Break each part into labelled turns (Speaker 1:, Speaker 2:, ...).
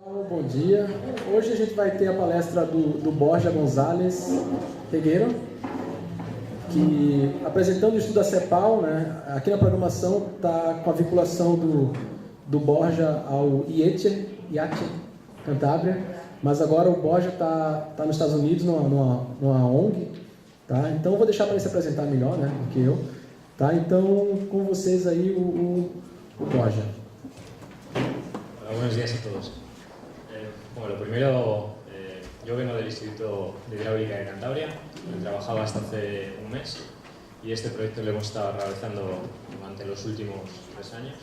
Speaker 1: Bom dia. Hoje a gente vai ter a palestra do Borja Gonzalez Regueiro, que apresentando o estudo da CEPAL, né? Aqui na programação está com a vinculação do Borja ao IATE, Cantábria, mas agora o Borja está nos Estados Unidos numa ONG, tá? Então eu vou deixar para ele se apresentar melhor, né, do que eu, tá? Então com vocês aí o Borja.
Speaker 2: Hola, buenos días a todos. Bueno, lo primero, yo vengo del Instituto de Hidráulica de Cantabria, he trabajado hasta hace un mes y este proyecto lo hemos estado realizando durante los últimos 3 años.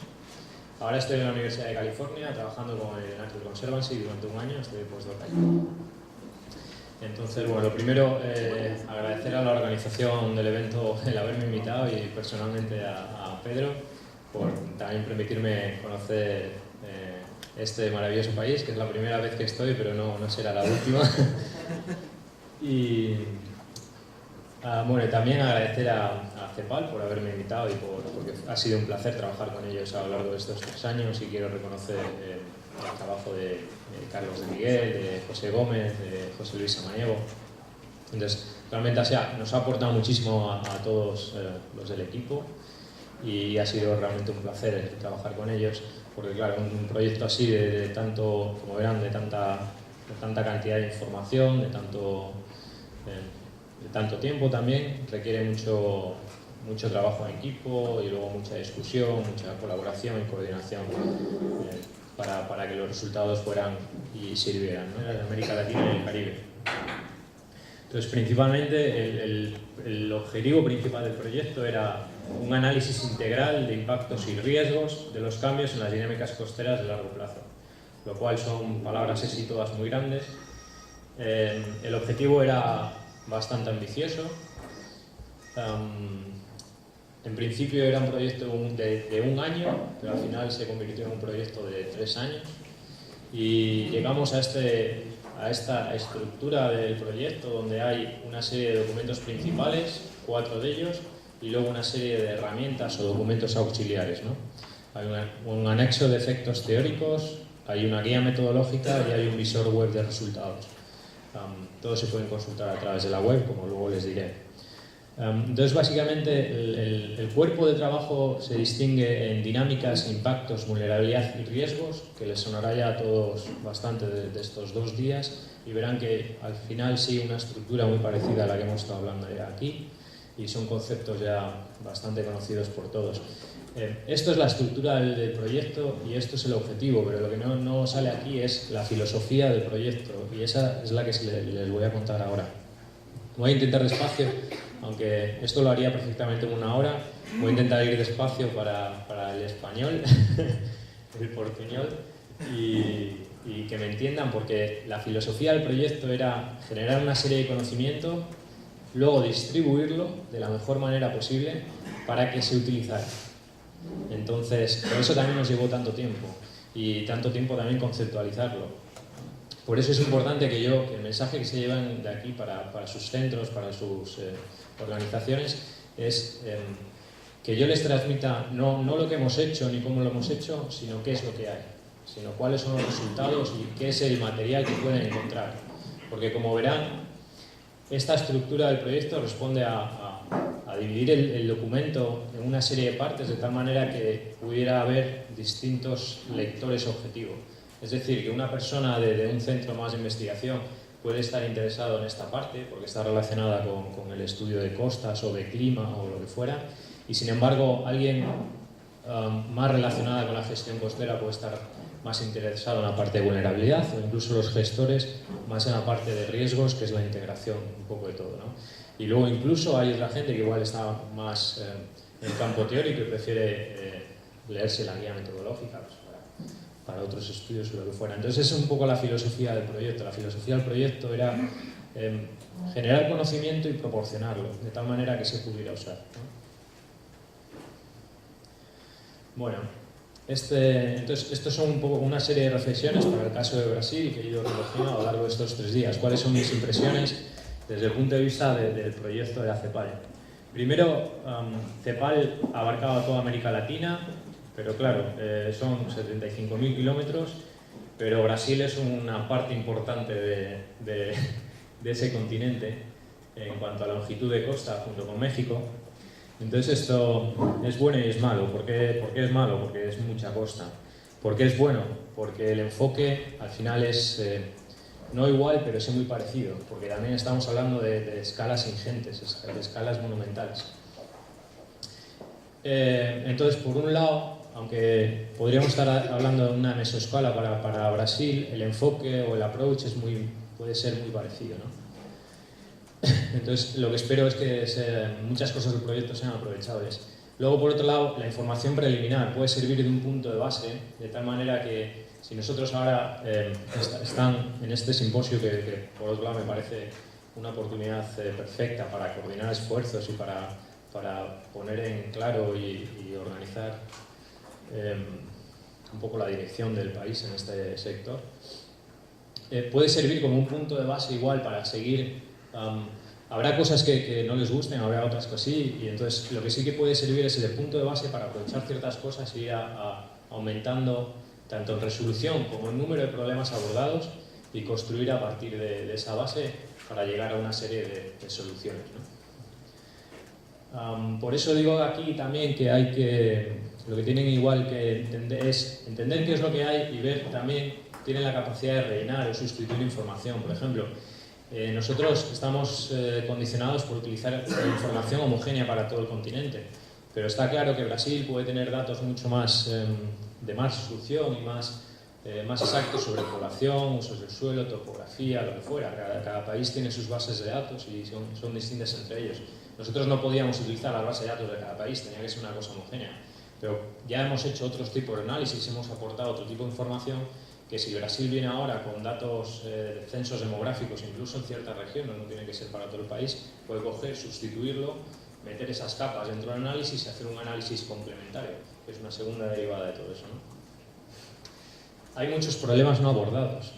Speaker 2: Ahora estoy en la Universidad de California trabajando con el Nature Conservancy durante un año, estoy de postdoc allí. Entonces, bueno, lo primero, agradecer a la organización del evento el haberme invitado y personalmente a Pedro por también permitirme conocer este maravilloso país, que es la primera vez que estoy, pero no será la última. Y bueno, también agradecer a CEPAL por haberme invitado y porque ha sido un placer trabajar con ellos a lo largo de estos 3 años, y quiero reconocer el trabajo de Carlos de Miguel, de José Gómez, de José Luis Samaniego. Entonces, realmente nos ha aportado muchísimo a todos los del equipo y ha sido realmente un placer trabajar con ellos, porque claro, un proyecto así de tanto, como verán, de tanta cantidad de información, de tanto tiempo también, requiere mucho trabajo en equipo y luego mucha discusión, mucha colaboración y coordinación para que los resultados fueran y sirvieran, ¿no? En América Latina y el Caribe. Entonces, principalmente, el objetivo principal del proyecto era un análisis integral de impactos y riesgos de los cambios en las dinámicas costeras de largo plazo, lo cual son palabras así todas muy grandes. El objetivo era bastante ambicioso. En principio era un proyecto de 1 año, pero al final se convirtió en un proyecto de 3 años. Y llegamos a esta estructura del proyecto, donde hay una serie de documentos principales, 4 de ellos, y luego una serie de herramientas o documentos auxiliares, ¿no? Hay un anexo de efectos teóricos, hay una guía metodológica y hay un visor web de resultados. Todos se pueden consultar a través de la web, como luego les diré. Entonces, básicamente, el cuerpo de trabajo se distingue en dinámicas, impactos, vulnerabilidad y riesgos, que les sonará ya a todos bastante de estos 2 días, y verán que al final sí una estructura muy parecida a la que hemos estado hablando ya aquí, y son conceptos ya bastante conocidos por todos. Esto es la estructura del proyecto y esto es el objetivo, pero lo que no sale aquí es la filosofía del proyecto, y esa es la que les voy a contar ahora. Voy a intentar despacio, aunque esto lo haría perfectamente en 1 hora. Voy a intentar ir despacio para el español, el portuñol, y que me entiendan, porque la filosofía del proyecto era generar una serie de conocimiento, luego distribuirlo de la mejor manera posible para que se utilizara. Entonces, por eso también nos llevó tanto tiempo, y tanto tiempo también conceptualizarlo. Por eso es importante que el mensaje que se llevan de aquí para sus centros, para sus organizaciones, es que yo les transmita no lo que hemos hecho ni cómo lo hemos hecho, sino qué es lo que hay, sino cuáles son los resultados y qué es el material que pueden encontrar. Porque, como verán, esta estructura del proyecto responde a dividir el documento en una serie de partes, de tal manera que pudiera haber distintos lectores objetivo. Es decir, que una persona de un centro más de investigación puede estar interesado en esta parte porque está relacionada con el estudio de costas o de clima o lo que fuera, y sin embargo alguien más relacionada con la gestión costera puede estar más interesado en la parte de vulnerabilidad, o incluso los gestores más en la parte de riesgos, que es la integración un poco de todo, ¿no? Y luego incluso hay otra gente que igual está más en el campo teórico y prefiere leerse la guía metodológica, pues, para otros estudios o lo que fuera. Entonces, esa es un poco la filosofía del proyecto. La filosofía del proyecto era generar conocimiento y proporcionarlo, de tal manera que se pudiera usar, ¿no? Bueno, entonces, estos son un poco una serie de reflexiones para el caso de Brasil que he ido recogiendo a lo largo de estos 3 días. ¿Cuáles son mis impresiones desde el punto de vista del proyecto de la CEPAL? Primero, CEPAL ha abarcado toda América Latina, pero claro, son 75.000 kilómetros pero Brasil es una parte importante de ese continente en cuanto a longitud de costa junto con México. Entonces esto es bueno y es malo. ¿Por qué es malo? Porque es mucha costa. ¿Por qué es bueno? Porque el enfoque al final es no igual, pero sí muy parecido, porque también estamos hablando de escalas ingentes, de escalas monumentales. Entonces, por un lado, aunque podríamos estar hablando de una mesoescala para Brasil, el enfoque o el approach puede ser muy parecido, ¿no? Entonces, lo que espero es que muchas cosas del proyecto sean aprovechables. Luego, por otro lado, la información preliminar puede servir de un punto de base, de tal manera que si nosotros ahora están en este simposio, que por otro lado me parece una oportunidad perfecta para coordinar esfuerzos y para poner en claro y organizar un poco la dirección del país en este sector, puede servir como un punto de base igual para seguir. Habrá cosas que no les gusten, habrá otras que sí, y entonces lo que sí que puede servir es el punto de base para aprovechar ciertas cosas y ir aumentando tanto en resolución como en número de problemas abordados y construir a partir de esa base para llegar a una serie de soluciones, ¿no? Por eso digo aquí también que lo que tienen igual que entender es entender qué es lo que hay y ver también, tienen la capacidad de rellenar o sustituir información. Por ejemplo, nosotros estamos condicionados por utilizar información homogénea para todo el continente, pero está claro que Brasil puede tener datos mucho más de más resolución y más exactos sobre población, usos del suelo, topografía, lo que fuera. Cada país tiene sus bases de datos y son distintas entre ellos. Nosotros no podíamos utilizar la base de datos de cada país, tenía que ser una cosa homogénea. Pero ya hemos hecho otros tipos de análisis, hemos aportado otro tipo de información que si Brasil viene ahora con datos de censos demográficos, incluso en ciertas regiones, no tiene que ser para todo el país, puede coger, sustituirlo, meter esas capas dentro del análisis y hacer un análisis complementario, que es una segunda derivada de todo eso, ¿no? Hay muchos problemas no abordados,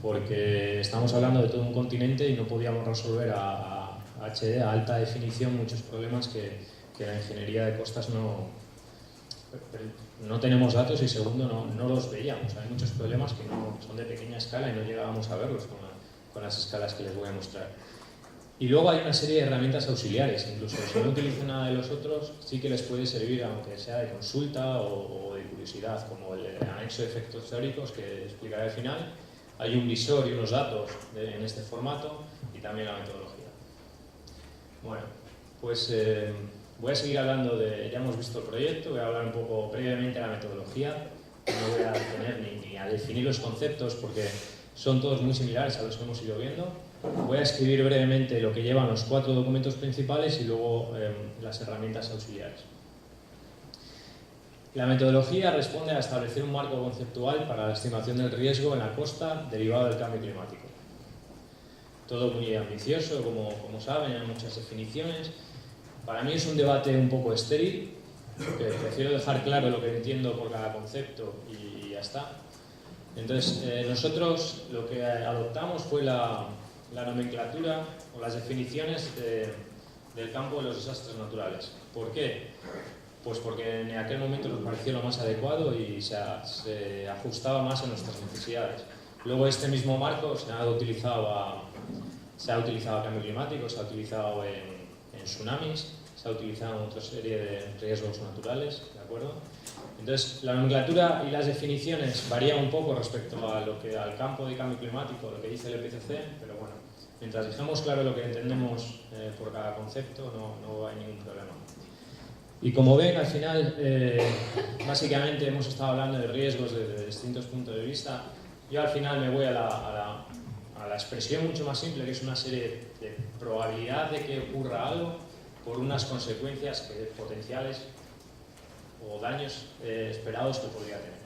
Speaker 2: porque estamos hablando de todo un continente y no podíamos resolver a HD, a alta definición, muchos problemas que la ingeniería de costas no tenemos datos y segundo no los veíamos. Hay muchos problemas que son de pequeña escala y no llegábamos a verlos con las escalas que les voy a mostrar. Y luego hay una serie de herramientas auxiliares, incluso si no utilizan nada de los otros, sí que les puede servir, aunque sea de consulta o de curiosidad, como el anexo de efectos teóricos que explicaré al final. Hay un visor y unos datos en este formato y también la metodología. Bueno, pues voy a seguir hablando ya hemos visto el proyecto, voy a hablar un poco previamente de la metodología, no voy a detener ni a definir los conceptos porque son todos muy similares a los que hemos ido viendo. Voy a escribir brevemente lo que llevan los 4 documentos principales y luego las herramientas auxiliares. La metodología responde a establecer un marco conceptual para la estimación del riesgo en la costa derivado del cambio climático. Todo muy ambicioso, como saben, hay muchas definiciones. Para mí es un debate un poco estéril, porque prefiero dejar claro lo que entiendo por cada concepto y ya está. Entonces, nosotros lo que adoptamos fue la nomenclatura o las definiciones del campo de los desastres naturales. ¿Por qué? Pues porque en aquel momento nos pareció lo más adecuado y se ajustaba más a nuestras necesidades. Luego este mismo marco se ha utilizado a cambio climático, se ha utilizado en tsunamis, se ha utilizado en otra serie de riesgos naturales, ¿de acuerdo? Entonces, la nomenclatura y las definiciones varían un poco respecto al campo de cambio climático, lo que dice el IPCC, pero bueno, mientras dejemos claro lo que entendemos por cada concepto, no hay ningún problema. Y como ven, al final, básicamente hemos estado hablando de riesgos desde distintos puntos de vista. Yo al final me voy a la expresión mucho más simple, que es una serie de probabilidad de que ocurra algo por unas consecuencias potenciales o daños esperados que podría tener.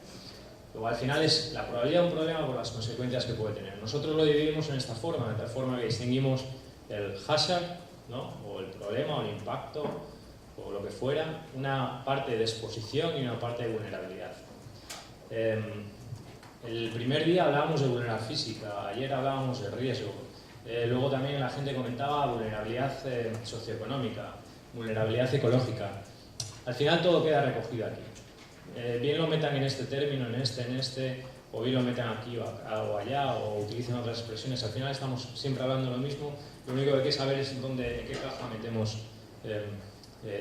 Speaker 2: Luego, al final es la probabilidad de un problema por las consecuencias que puede tener. Nosotros lo dividimos en esta forma, de tal forma que distinguimos el hazard, ¿no? O el problema o el impacto o lo que fuera, una parte de exposición y una parte de vulnerabilidad. El primer día hablábamos de vulnerabilidad física, ayer hablábamos de riesgo, luego también la gente comentaba vulnerabilidad socioeconómica, vulnerabilidad ecológica. Al final todo queda recogido aquí. Bien lo metan en este término, en este, o bien lo meten aquí o allá, o utilizan otras expresiones. Al final estamos siempre hablando lo mismo, lo único que hay que saber es en qué caja metemos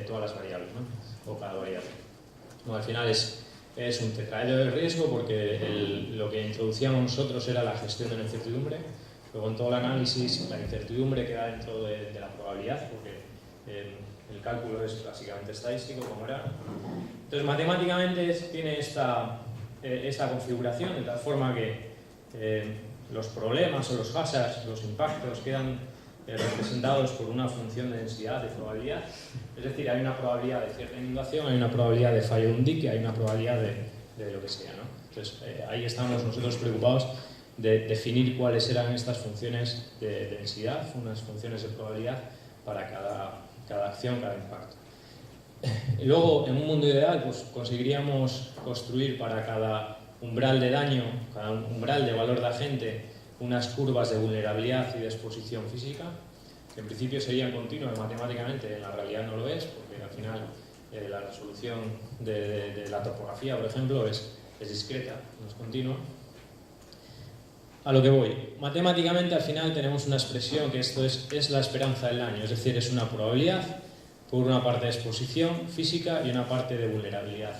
Speaker 2: todas las variables, ¿no? O cada variable. No, al final es un tetraedro de riesgo porque lo que introducíamos nosotros era la gestión de la incertidumbre. Luego en todo el análisis la incertidumbre queda dentro de la probabilidad porque el cálculo es básicamente estadístico, como era. Entonces matemáticamente tiene esta configuración de tal forma que los problemas o los hazards, los impactos quedan representados por una función de densidad de probabilidad. Es decir, hay una probabilidad de cierta inundación, hay una probabilidad de fallo de un dique, hay una probabilidad de lo que sea, ¿no? Entonces ahí estamos nosotros preocupados de definir cuáles eran estas funciones de densidad, unas funciones de probabilidad para cada acción, cada impacto. Y luego, en un mundo ideal, pues conseguiríamos construir para cada umbral de daño, cada umbral de valor de agente, unas curvas de vulnerabilidad y de exposición física, que en principio serían continuas matemáticamente, en la realidad no lo es, porque al final la resolución de la topografía, por ejemplo, es discreta, no es continua. A lo que voy, matemáticamente al final tenemos una expresión que esto es la esperanza del daño, es decir, es una probabilidad por una parte de exposición física y una parte de vulnerabilidad,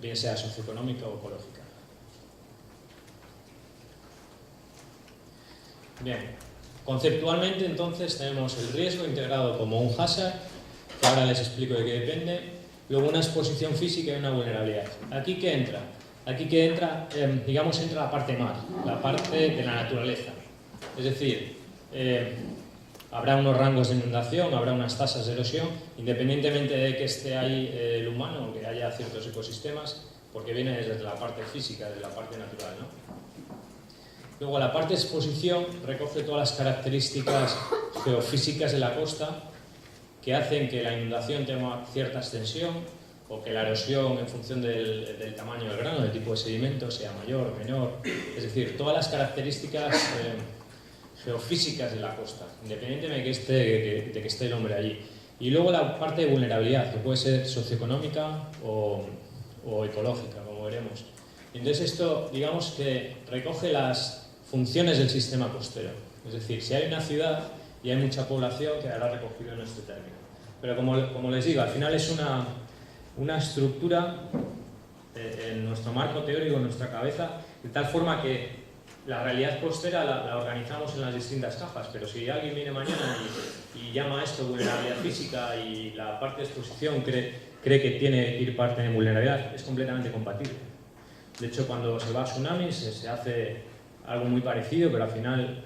Speaker 2: bien sea socioeconómica o ecológica. Bien, conceptualmente entonces tenemos el riesgo integrado como un hazard, que ahora les explico de qué depende, luego una exposición física y una vulnerabilidad. ¿Aquí qué entra? Aquí que entra, digamos, entra la parte mar, la parte de la naturaleza. Es decir, habrá unos rangos de inundación, habrá unas tasas de erosión, independientemente de que esté ahí el humano o que haya ciertos ecosistemas, porque viene desde la parte física, desde la parte natural, ¿no? Luego la parte de exposición recoge todas las características geofísicas de la costa que hacen que la inundación tenga cierta extensión, o que la erosión en función del tamaño del grano, del tipo de sedimento, sea mayor o menor. Es decir, todas las características geofísicas de la costa, independientemente de que esté el hombre allí. Y luego la parte de vulnerabilidad, que puede ser socioeconómica o ecológica, como veremos. Entonces esto, digamos que recoge las funciones del sistema costero. Es decir, si hay una ciudad y hay mucha población, quedará recogido en este término. Pero como les digo, al final es una estructura en nuestro marco teórico, en nuestra cabeza, de tal forma que la realidad costera la organizamos en las distintas cajas, pero si alguien viene mañana y llama a esto vulnerabilidad física y la parte de exposición cree que tiene que ir parte de vulnerabilidad, es completamente compatible. De hecho, cuando se va a tsunamis se hace algo muy parecido, pero al final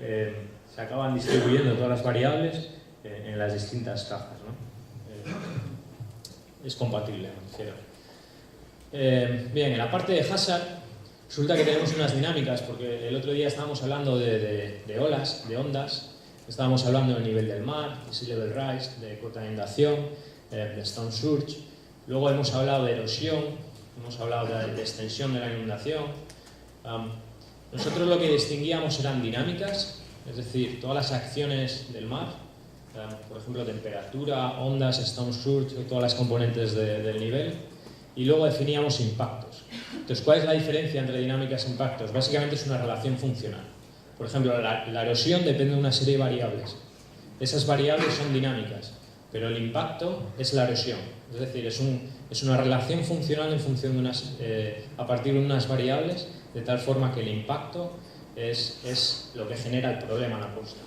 Speaker 2: se acaban distribuyendo todas las variables en las distintas cajas, ¿no? Es compatible, me refiero. Bien, en la parte de hazard resulta que tenemos unas dinámicas, porque el otro día estábamos hablando de olas, de ondas, estábamos hablando del nivel del mar, de sea level rise, de cota de inundación, de storm surge, luego hemos hablado de erosión, hemos hablado de extensión de la inundación. Nosotros lo que distinguíamos eran dinámicas, es decir, todas las acciones del mar, por ejemplo, temperatura, ondas, storm surge, todas las componentes del nivel, y luego definíamos impactos. Entonces, ¿cuál es la diferencia entre dinámicas e impactos? Básicamente es una relación funcional. Por ejemplo, la erosión depende de una serie de variables. Esas variables son dinámicas, pero el impacto es la erosión. Es decir, es una relación funcional en función de a partir de unas variables, de tal forma que el impacto es lo que genera el problema en la costa.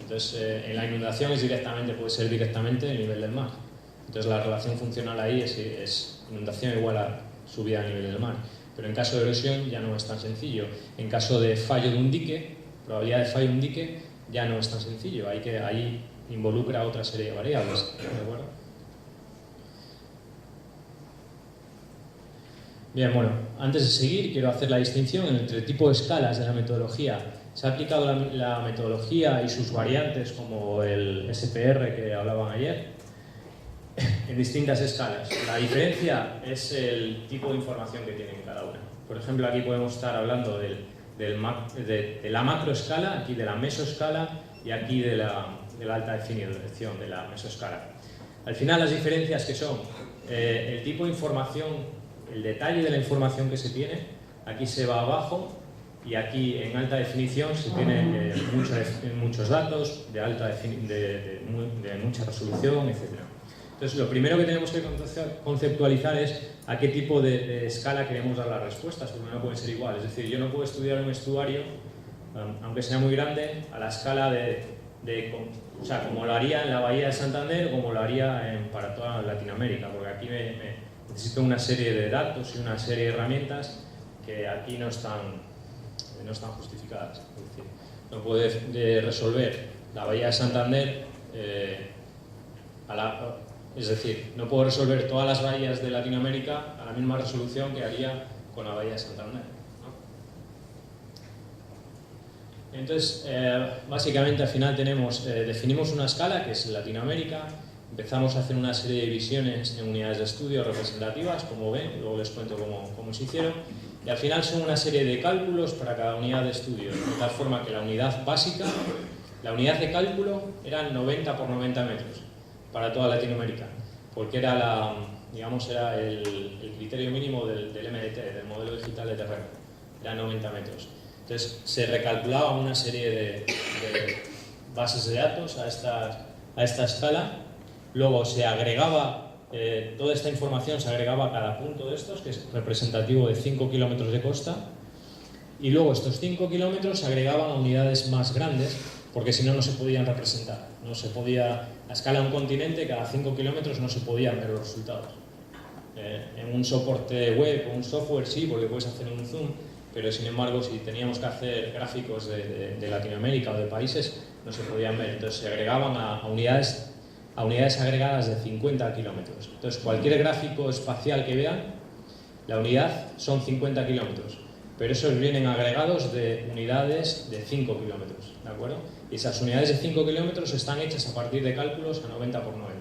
Speaker 2: Entonces, en la inundación puede ser directamente el nivel del mar. Entonces, la relación funcional ahí es inundación igual a subida del nivel del mar. Pero en caso de erosión ya no es tan sencillo. En caso de fallo de un dique, probabilidad de fallo de un dique, ya no es tan sencillo. Ahí involucra otra serie de variables. ¿De acuerdo? Bien, bueno, antes de seguir quiero hacer la distinción entre el tipo de escalas de la metodología. Se ha aplicado la metodología y sus variantes, como el SPR que hablaban ayer, en distintas escalas. La diferencia es el tipo de información que tienen cada una. Por ejemplo, aquí podemos estar hablando de la macroescala, aquí de la mesoescala y aquí de la alta definición, de la mesoescala. Al final, las diferencias que son el tipo de información, el detalle de la información que se tiene, aquí se va abajo y aquí en alta definición se tiene muchos datos de mucha resolución, etc. Entonces, lo primero que tenemos que conceptualizar es a qué tipo de escala queremos dar las respuestas, porque no pueden ser iguales. Es decir, yo no puedo estudiar un estuario, aunque sea muy grande, a la escala o sea, como lo haría en la Bahía de Santander o como lo haría para toda Latinoamérica, porque aquí necesito una serie de datos y una serie de herramientas que aquí no están justificadas. Es decir, no puedo resolver la Bahía de Santander es decir, no puedo resolver todas las bahías de Latinoamérica a la misma resolución que haría con la Bahía de Santander, ¿no? Entonces, básicamente al final definimos una escala que es Latinoamérica, empezamos a hacer una serie de divisiones en unidades de estudio representativas, como ven, luego les cuento cómo se hicieron, y al final son una serie de cálculos para cada unidad de estudio, de tal forma que la unidad básica, la unidad de cálculo eran 90 por 90 metros para toda Latinoamérica, porque era era el criterio mínimo del MDT, del modelo digital de terreno, era 90 metros. Entonces se recalculaba una serie de bases de datos a esta escala, luego se agregaba, toda esta información se agregaba a cada punto de estos, que es representativo de 5 kilómetros de costa, y luego estos 5 kilómetros se agregaban a unidades más grandes, porque si no, no se podían representar. No se podía, a escala de un continente, cada 5 kilómetros no se podían ver los resultados. En un soporte web o un software sí, porque puedes hacer un zoom, pero sin embargo, si teníamos que hacer gráficos de Latinoamérica o de países, no se podían ver. Entonces se agregaban a unidades agregadas de 50 kilómetros. Entonces, cualquier gráfico espacial que vean, la unidad son 50 kilómetros. Pero esos vienen agregados de unidades de 5 kilómetros, ¿de acuerdo? Y esas unidades de 5 kilómetros están hechas a partir de cálculos a 90 por 90.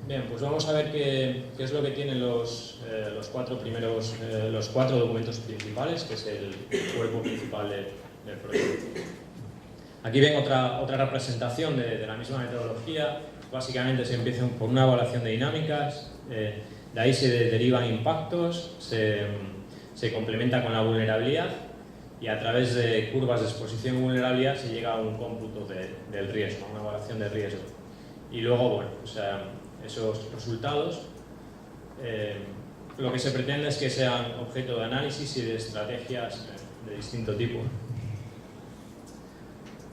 Speaker 2: Bien, pues vamos a ver qué es lo que tienen los cuatro documentos principales, que es el cuerpo principal del proyecto. Aquí ven otra representación de la misma metodología. Básicamente se empieza por una evaluación de dinámicas, de ahí se derivan impactos, se complementa con la vulnerabilidad y a través de curvas de exposición y vulnerabilidad se llega a un cómputo del riesgo, a una evaluación de riesgo. Y luego, bueno, esos resultados, lo que se pretende es que sean objeto de análisis y de estrategias de distinto tipo.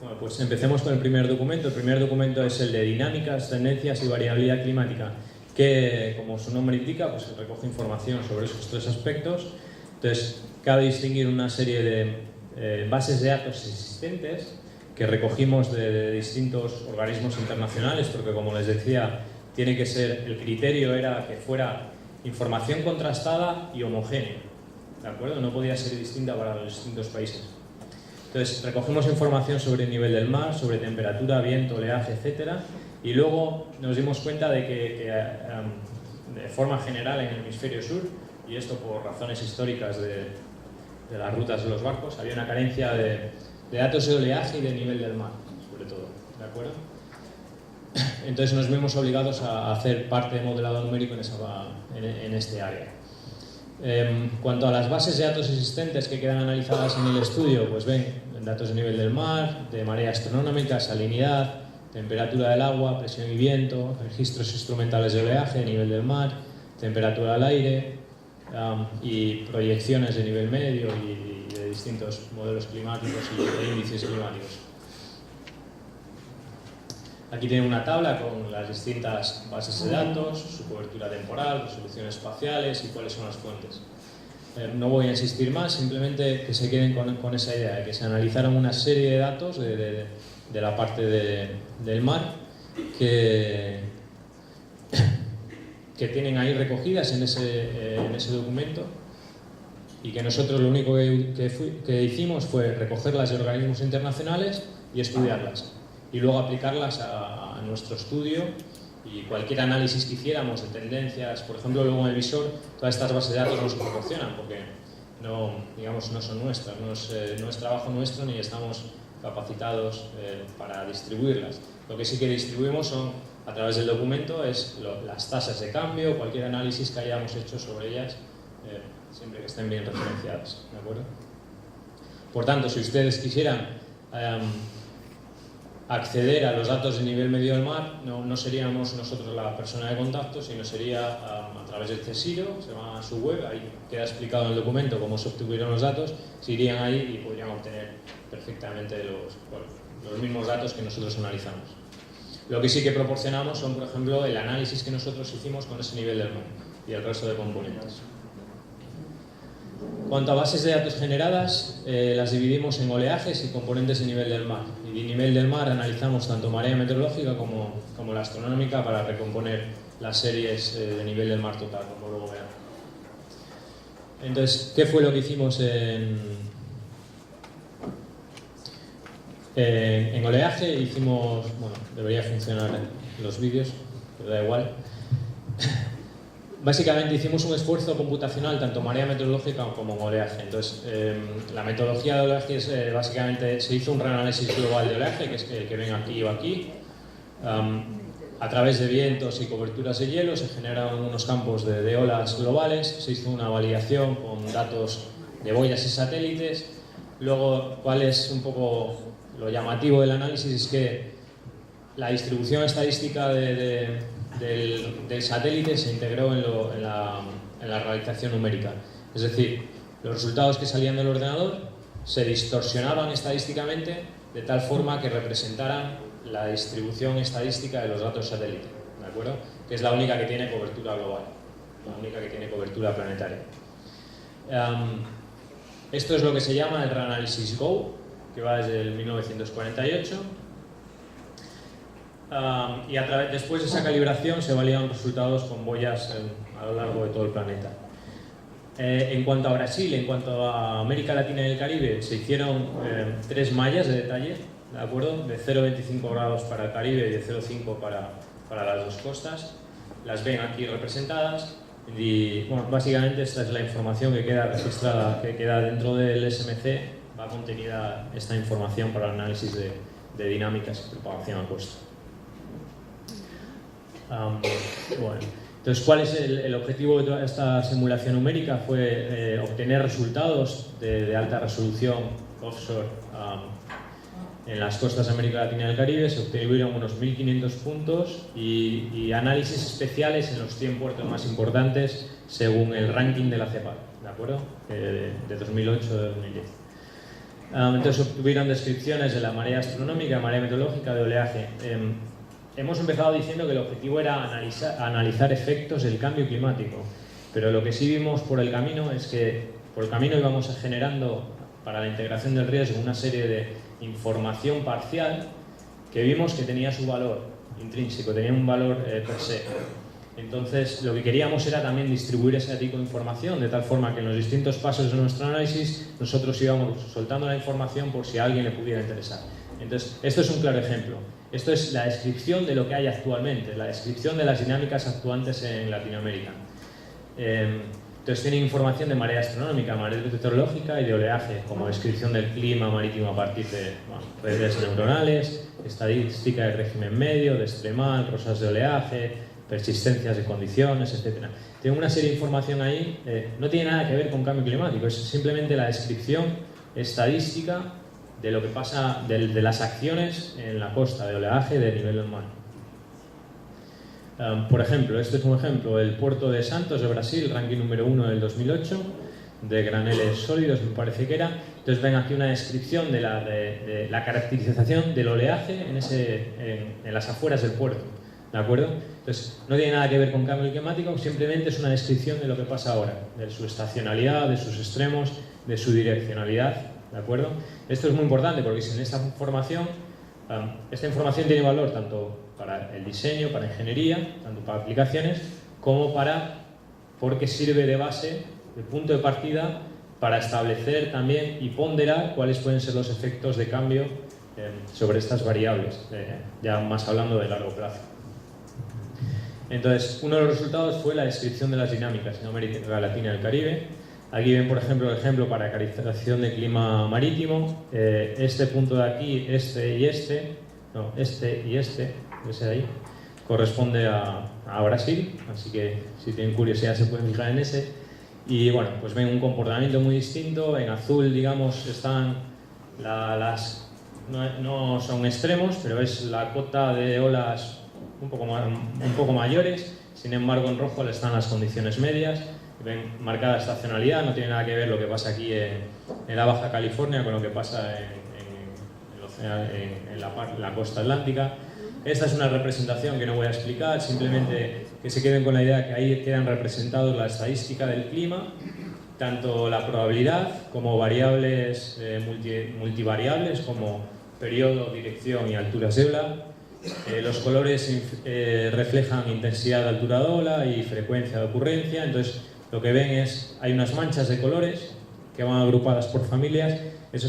Speaker 2: Bueno, pues empecemos con el primer documento. El primer documento es el de dinámicas, tendencias y variabilidad climática, que, como su nombre indica, pues recoge información sobre esos tres aspectos. Entonces, cabe distinguir una serie de bases de datos existentes que recogimos de distintos organismos internacionales, porque, como les decía, tiene que ser, el criterio era que fuera información contrastada y homogénea, ¿de acuerdo? No podía ser distinta para los distintos países. Entonces, recogimos información sobre el nivel del mar, sobre temperatura, viento, oleaje, etc. Y luego nos dimos cuenta de que de forma general en el hemisferio sur, y esto por razones históricas de las rutas de los barcos, había una carencia de datos de oleaje y de nivel del mar, sobre todo, ¿de acuerdo? Entonces nos vimos obligados a hacer parte de modelado numérico en este área. Cuanto a las bases de datos existentes que quedan analizadas en el estudio, pues ven datos de nivel del mar, de marea astronómica, salinidad, temperatura del agua, presión y viento, registros instrumentales de oleaje, nivel del mar, temperatura del aire y proyecciones de nivel medio y de distintos modelos climáticos e índices climáticos. Aquí tienen una tabla con las distintas bases de datos, su cobertura temporal, resoluciones espaciales y cuáles son las fuentes. No voy a insistir más, simplemente que se queden con esa idea de que se analizaron una serie de datos de la parte del mar que tienen ahí recogidas en ese documento, y que nosotros lo único que hicimos fue recogerlas de organismos internacionales y estudiarlas, y luego aplicarlas a nuestro estudio. Y cualquier análisis que hiciéramos de tendencias, por ejemplo, luego en el visor, todas estas bases de datos nos proporcionan, porque no son nuestras, no es trabajo nuestro ni estamos capacitados para distribuirlas. Lo que sí que distribuimos son a través del documento es las tasas de cambio, cualquier análisis que hayamos hecho sobre ellas, siempre que estén bien referenciadas, ¿de acuerdo? Por tanto, si ustedes quisieran acceder a los datos de nivel medio del mar, no seríamos nosotros la persona de contacto, sino sería a través del CSIRO, se llama su web, ahí queda explicado en el documento cómo se obtuvieron los datos, se irían ahí y podrían obtener perfectamente los mismos datos que nosotros analizamos. Lo que sí que proporcionamos son, por ejemplo, el análisis que nosotros hicimos con ese nivel del mar y el resto de componentes. Cuanto a bases de datos generadas, las dividimos en oleajes y componentes de nivel del mar. Y de nivel del mar analizamos tanto marea meteorológica como la astronómica para recomponer las series de nivel del mar total, como luego verán. Entonces, ¿qué fue lo que hicimos en oleaje? Hicimos, bueno, debería funcionar los vídeos, pero da igual. Básicamente hicimos un esfuerzo computacional tanto marea meteorológica como en oleaje. Entonces, la metodología de oleaje es básicamente se hizo un reanálisis global de oleaje, que es el que ven aquí o aquí. A través de vientos y coberturas de hielo se generaron unos campos de olas globales, se hizo una validación con datos de boyas y satélites. Luego, ¿cuál es un poco lo llamativo del análisis? Es que la distribución estadística del satélite se integró en la realización numérica. Es decir, los resultados que salían del ordenador se distorsionaban estadísticamente de tal forma que representaran la distribución estadística de los datos satélite, ¿de acuerdo? Que es la única que tiene cobertura global, la única que tiene cobertura planetaria. Esto es lo que se llama el reanálisis GO, que va desde el 1948. Y después de esa calibración se validan resultados con boyas a lo largo de todo el planeta. En cuanto a Brasil, en cuanto a América Latina y el Caribe, se hicieron 3 mallas de detalle, ¿de acuerdo? De 0,25 grados para el Caribe y de 0,5 para las dos costas. Las ven aquí representadas y, bueno, básicamente esta es la información que queda registrada, que queda dentro del SMC, va contenida esta información para el análisis de dinámicas y propagación a costa. Bueno, entonces, ¿cuál es el objetivo de toda esta simulación numérica? Fue obtener resultados de alta resolución offshore en las costas de América Latina y el Caribe. Se obtuvieron unos 1.500 puntos y análisis especiales en los 100 puertos más importantes según el ranking de la CEPAL, ¿de acuerdo? De 2008 a 2010. Entonces obtuvieron descripciones de la marea astronómica, marea meteorológica, de oleaje. Hemos empezado diciendo que el objetivo era analizar efectos del cambio climático, pero lo que sí vimos por el camino es que por el camino íbamos generando para la integración del riesgo una serie de información parcial que vimos que tenía su valor intrínseco, tenía un valor per se. Entonces, lo que queríamos era también distribuir ese tipo de información de tal forma que en los distintos pasos de nuestro análisis nosotros íbamos soltando la información por si a alguien le pudiera interesar. Entonces, esto es un claro ejemplo. Esto es la descripción de lo que hay actualmente, la descripción de las dinámicas actuantes en Latinoamérica. Entonces tienen información de marea astronómica, marea meteorológica y de oleaje, como descripción del clima marítimo a partir de redes neuronales, estadística de régimen medio, de extremal, rosas de oleaje, persistencias de condiciones, etc. Tienen una serie de información ahí, no tiene nada que ver con cambio climático, es simplemente la descripción estadística de lo que pasa, de las acciones en la costa, de oleaje y de nivel del mar. Por ejemplo, este es un ejemplo, el puerto de Santos de Brasil, ranking número 1 del 2008, de graneles sólidos, me parece que era. Entonces ven aquí una descripción de la caracterización del oleaje en las afueras del puerto, ¿de acuerdo? Entonces no tiene nada que ver con cambio climático, simplemente es una descripción de lo que pasa ahora, de su estacionalidad, de sus extremos, de su direccionalidad, ¿de acuerdo? Esto es muy importante porque sin esta información tiene valor tanto para el diseño, para ingeniería, tanto para aplicaciones, como porque sirve de base, de punto de partida, para establecer también y ponderar cuáles pueden ser los efectos de cambio sobre estas variables, ya más hablando de largo plazo. Entonces, uno de los resultados fue la descripción de las dinámicas en América Latina y el Caribe. Aquí ven, por ejemplo, el ejemplo para caracterización de clima marítimo. Este punto de aquí, este y este, ese de ahí, corresponde a Brasil, así que si tienen curiosidad se pueden fijar en ese. Y bueno, pues ven un comportamiento muy distinto. En azul, digamos, están no son extremos, pero es la cota de olas un poco mayores. Sin embargo, en rojo están las condiciones medias. Ven marcada estacionalidad, no tiene nada que ver lo que pasa aquí en la Baja California con lo que pasa en la costa atlántica. Esta es una representación que no voy a explicar, simplemente que se queden con la idea que ahí quedan representados la estadística del clima, tanto la probabilidad como variables multivariables como periodo, dirección y alturas de ola. Los colores reflejan intensidad de altura de ola y frecuencia de ocurrencia. Entonces lo que ven hay unas manchas de colores que van agrupadas por familias. Eso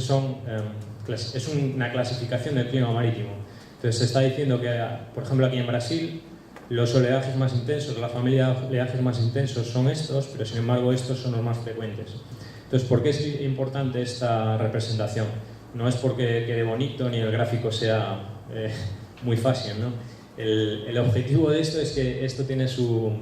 Speaker 2: es una clasificación del clima marítimo. Entonces se está diciendo que, por ejemplo, aquí en Brasil, los oleajes más intensos, la familia de oleajes más intensos son estos, pero sin embargo estos son los más frecuentes. Entonces, ¿por qué es importante esta representación? No es porque quede bonito ni el gráfico sea muy fácil, ¿no? El objetivo de esto es que esto tiene su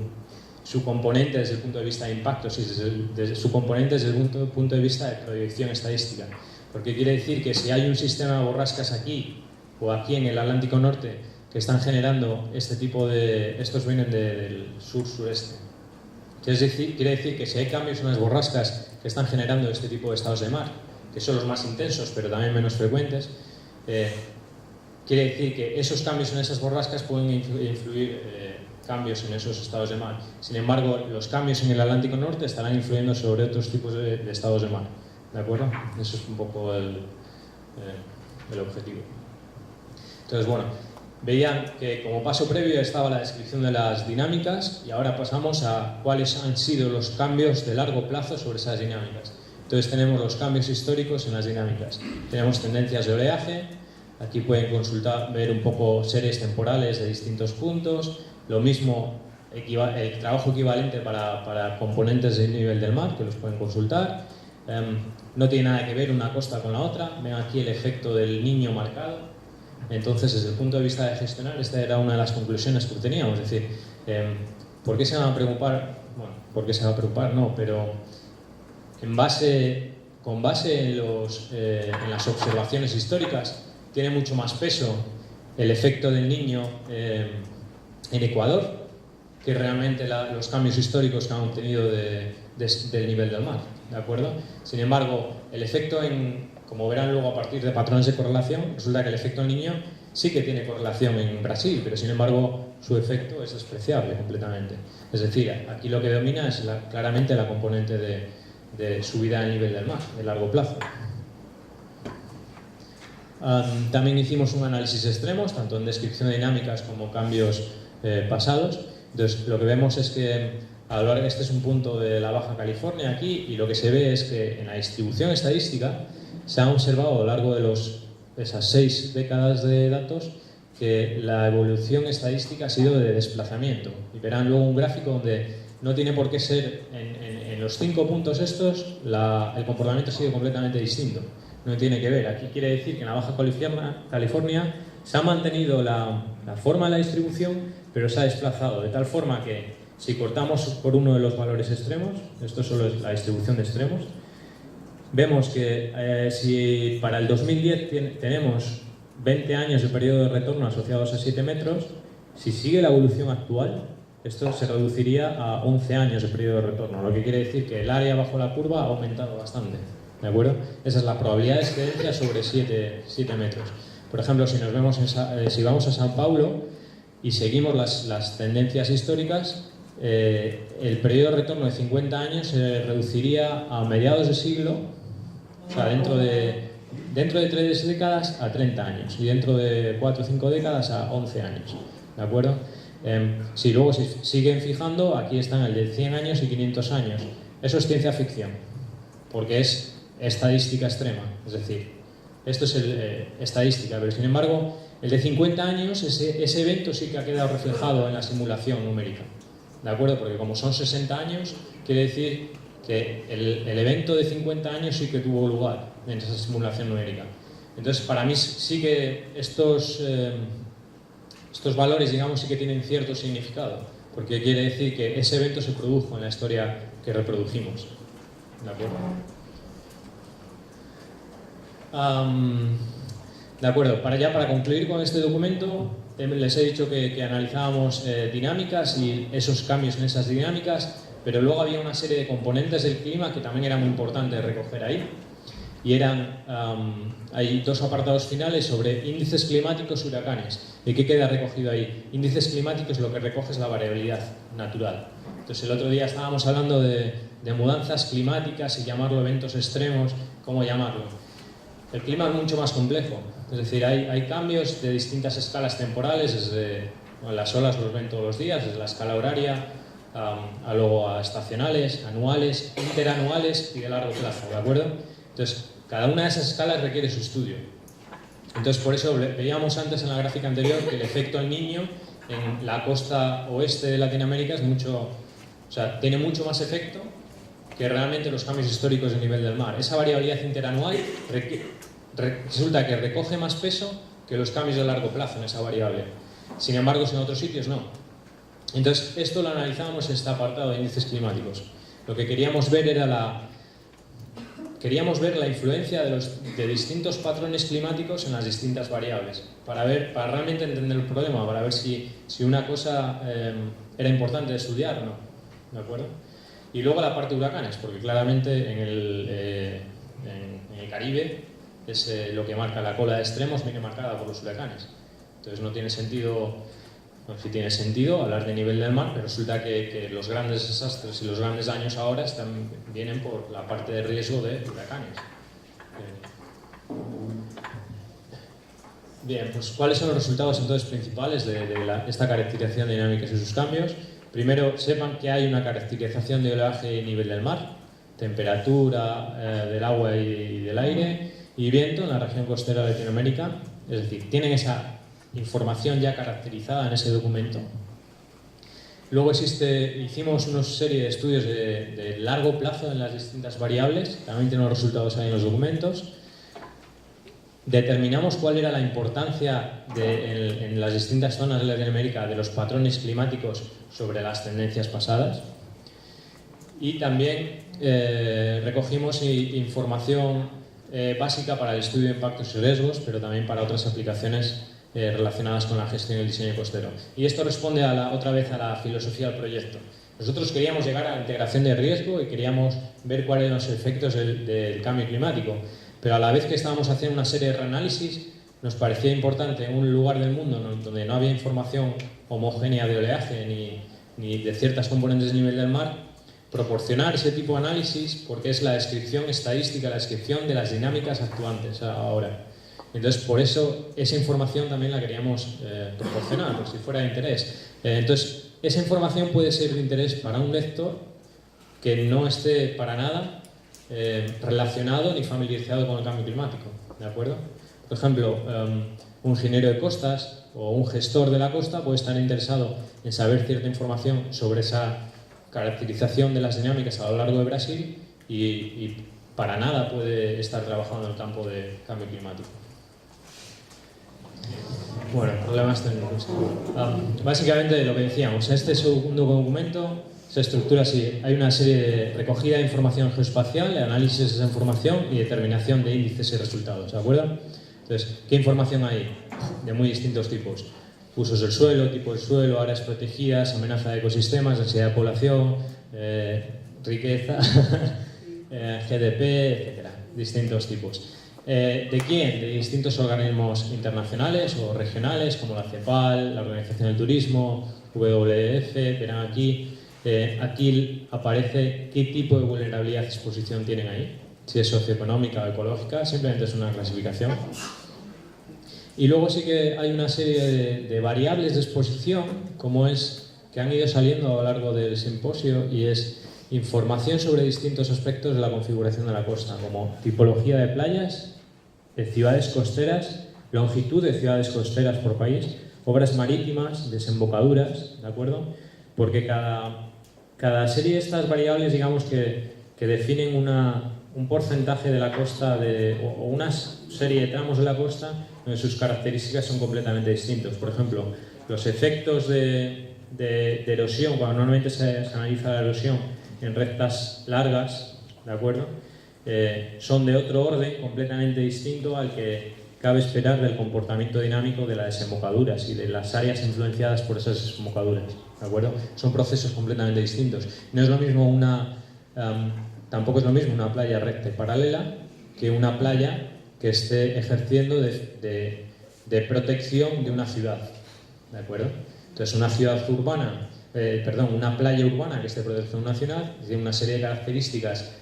Speaker 2: componente desde el punto de vista de impactos y su componente desde el punto de vista de proyección estadística. Porque quiere decir que si hay un sistema de borrascas aquí o aquí en el Atlántico Norte que están generando este tipo de... Estos vienen del sur-sureste. Quiere decir que si hay cambios en las borrascas que están generando este tipo de estados de mar, que son los más intensos pero también menos frecuentes, quiere decir que esos cambios en esas borrascas pueden influir cambios en esos estados de mar. Sin embargo, los cambios en el Atlántico Norte estarán influyendo sobre otros tipos de estados de mar. ¿De acuerdo? Eso es un poco el objetivo. Entonces, bueno, veían que como paso previo estaba la descripción de las dinámicas y ahora pasamos a cuáles han sido los cambios de largo plazo sobre esas dinámicas. Entonces tenemos los cambios históricos en las dinámicas. Tenemos tendencias de oleaje, aquí pueden ver un poco series temporales de distintos puntos, lo mismo el trabajo equivalente para componentes del nivel del mar, que los pueden consultar. No tiene nada que ver una costa con la otra, ven aquí el efecto del Niño marcado. Entonces, desde el punto de vista de gestionar, esta era una de las conclusiones que teníamos, es decir, ¿por qué se van a preocupar? Bueno, ¿por qué se va a preocupar? No, pero con base en las observaciones históricas, tiene mucho más peso el efecto del Niño en Ecuador que realmente los cambios históricos que han obtenido del nivel del mar, ¿de acuerdo? Sin embargo, el efecto como verán luego a partir de patrones de correlación, resulta que el efecto del Niño sí que tiene correlación en Brasil, pero sin embargo su efecto es despreciable completamente. Es decir, aquí lo que domina es claramente la componente de subida del nivel del mar, de largo plazo. También hicimos un análisis extremos, tanto en descripción de dinámicas como cambios pasados. Entonces, lo que vemos es que a lo largo, este es un punto de la Baja California aquí, y lo que se ve es que en la distribución estadística se ha observado a lo largo de esas 6 décadas de datos que la evolución estadística ha sido de desplazamiento. Y verán luego un gráfico donde no tiene por qué ser en los 5 puntos estos, el comportamiento ha sido completamente distinto. No tiene que ver. Aquí quiere decir que en la Baja California se ha mantenido la forma de la distribución, pero se ha desplazado de tal forma que si cortamos por uno de los valores extremos, esto solo es la distribución de extremos, vemos que si para el 2010 tenemos 20 años de periodo de retorno asociados a 7 metros, si sigue la evolución actual, esto se reduciría a 11 años de periodo de retorno, lo que quiere decir que el área bajo la curva ha aumentado bastante. ¿De acuerdo? Esa es la probabilidad de excedencia sobre 7 metros. Por ejemplo, si vamos a San Paulo y seguimos las tendencias históricas, el periodo de retorno de 50 años se reduciría a mediados de siglo, o sea, dentro de 3 décadas a 30 años y dentro de 4 o 5 décadas a 11 años. ¿De acuerdo? Si luego siguen fijando, aquí están el de 100 años y 500 años. Eso es ciencia ficción, porque es estadística extrema, es decir, esto es estadística, pero sin embargo, el de 50 años, ese evento sí que ha quedado reflejado en la simulación numérica, ¿de acuerdo? Porque como son 60 años, quiere decir que el evento de 50 años sí que tuvo lugar en esa simulación numérica. Entonces, para mí sí que estos valores, digamos, sí que tienen cierto significado, porque quiere decir que ese evento se produjo en la historia que reproducimos. ¿De acuerdo? De acuerdo, para concluir con este documento, les he dicho que analizábamos dinámicas y esos cambios en esas dinámicas, pero luego había una serie de componentes del clima que también era muy importante recoger ahí. Y hay dos apartados finales sobre índices climáticos y huracanes. ¿Y qué queda recogido ahí? Índices climáticos, lo que recoge es la variabilidad natural. Entonces el otro día estábamos hablando de mudanzas climáticas y llamarlo eventos extremos, ¿cómo llamarlo? El clima es mucho más complejo, es decir, hay cambios de distintas escalas temporales, desde las olas los ven todos los días, desde la escala horaria, luego a estacionales, anuales, interanuales y de largo plazo, ¿de acuerdo? Entonces, cada una de esas escalas requiere su estudio. Entonces, por eso veíamos antes en la gráfica anterior que el efecto El Niño en la costa oeste de Latinoamérica tiene mucho más efecto que realmente los cambios históricos del nivel del mar. Esa variabilidad interanual resulta que recoge más peso que los cambios de largo plazo en esa variable. Sin embargo, en otros sitios no. Entonces, esto lo analizábamos en este apartado de índices climáticos. Lo que queríamos ver era la influencia de distintos patrones climáticos en las distintas variables, para realmente entender el problema, para ver si una cosa era importante de estudiar o no. ¿De acuerdo? Y luego la parte de huracanes, porque claramente en el Caribe es lo que marca la cola de extremos, viene marcada por los huracanes. Entonces no tiene sentido, bueno, sí tiene sentido hablar de nivel del mar, pero resulta que los grandes desastres y los grandes daños ahora vienen por la parte de riesgo de huracanes. Bien, pues ¿cuáles son los resultados entonces principales de esta caracterización de dinámicas y sus cambios? Primero, sepan que hay una caracterización de oleaje y nivel del mar, temperatura del agua y del aire y viento en la región costera de Latinoamérica. Es decir, tienen esa información ya caracterizada en ese documento. Luego hicimos una serie de estudios de largo plazo en las distintas variables, también tienen los resultados ahí en los documentos. Determinamos cuál era la importancia en las distintas zonas de Latinoamérica de los patrones climáticos sobre las tendencias pasadas. Y también recogimos información básica para el estudio de impactos y riesgos, pero también para otras aplicaciones relacionadas con la gestión y el diseño costero. Y esto responde otra vez a la filosofía del proyecto. Nosotros queríamos llegar a la integración de riesgo y queríamos ver cuáles eran los efectos del cambio climático. Pero a la vez que estábamos haciendo una serie de reanálisis, nos parecía importante en un lugar del mundo donde no había información homogénea de oleaje ni de ciertas componentes del nivel del mar, proporcionar ese tipo de análisis porque es la descripción estadística, la descripción de las dinámicas actuantes ahora. Entonces, por eso, esa información también la queríamos proporcionar, por si fuera de interés. Entonces, esa información puede ser de interés para un lector que no esté para nada relacionado ni familiarizado con el cambio climático, ¿de acuerdo? Por ejemplo, un ingeniero de costas o un gestor de la costa puede estar interesado en saber cierta información sobre esa caracterización de las dinámicas a lo largo de Brasil y para nada puede estar trabajando en el campo de cambio climático. Bueno, problemas técnicos. Básicamente lo que decíamos, este segundo documento se estructura así. Hay una serie de recogida de información geoespacial, de análisis de esa información y determinación de índices y resultados, ¿de acuerdo? Entonces, ¿qué información hay? De muy distintos tipos. Usos del suelo, tipo del suelo, áreas protegidas, amenaza de ecosistemas, densidad de población, riqueza, GDP, etc. Distintos tipos. ¿De quién? De distintos organismos internacionales o regionales, como la CEPAL, la Organización del Turismo, WWF, verán aquí. Aquí aparece qué tipo de vulnerabilidad y exposición tienen ahí, si es socioeconómica o ecológica, simplemente es una clasificación. Y luego sí que hay una serie de variables de exposición, como es que han ido saliendo a lo largo del simposio, y es información sobre distintos aspectos de la configuración de la costa, como tipología de playas, de ciudades costeras, longitud de ciudades costeras por país, obras marítimas, desembocaduras, ¿de acuerdo? Porque cada serie de estas variables, digamos que definen un porcentaje de la costa o una serie de tramos de la costa donde sus características son completamente distintos. Por ejemplo, los efectos de erosión, cuando normalmente se analiza la erosión en rectas largas, ¿de acuerdo? Son de otro orden, completamente distinto al que cabe esperar del comportamiento dinámico de las desembocaduras y de las áreas influenciadas por esas desembocaduras, ¿de acuerdo? Son procesos completamente distintos. No es lo mismo tampoco es lo mismo una playa recta y paralela que una playa que esté ejerciendo de protección de una ciudad, ¿de acuerdo? Entonces, una ciudad urbana, una playa urbana que esté protección de una ciudad, tiene una serie de características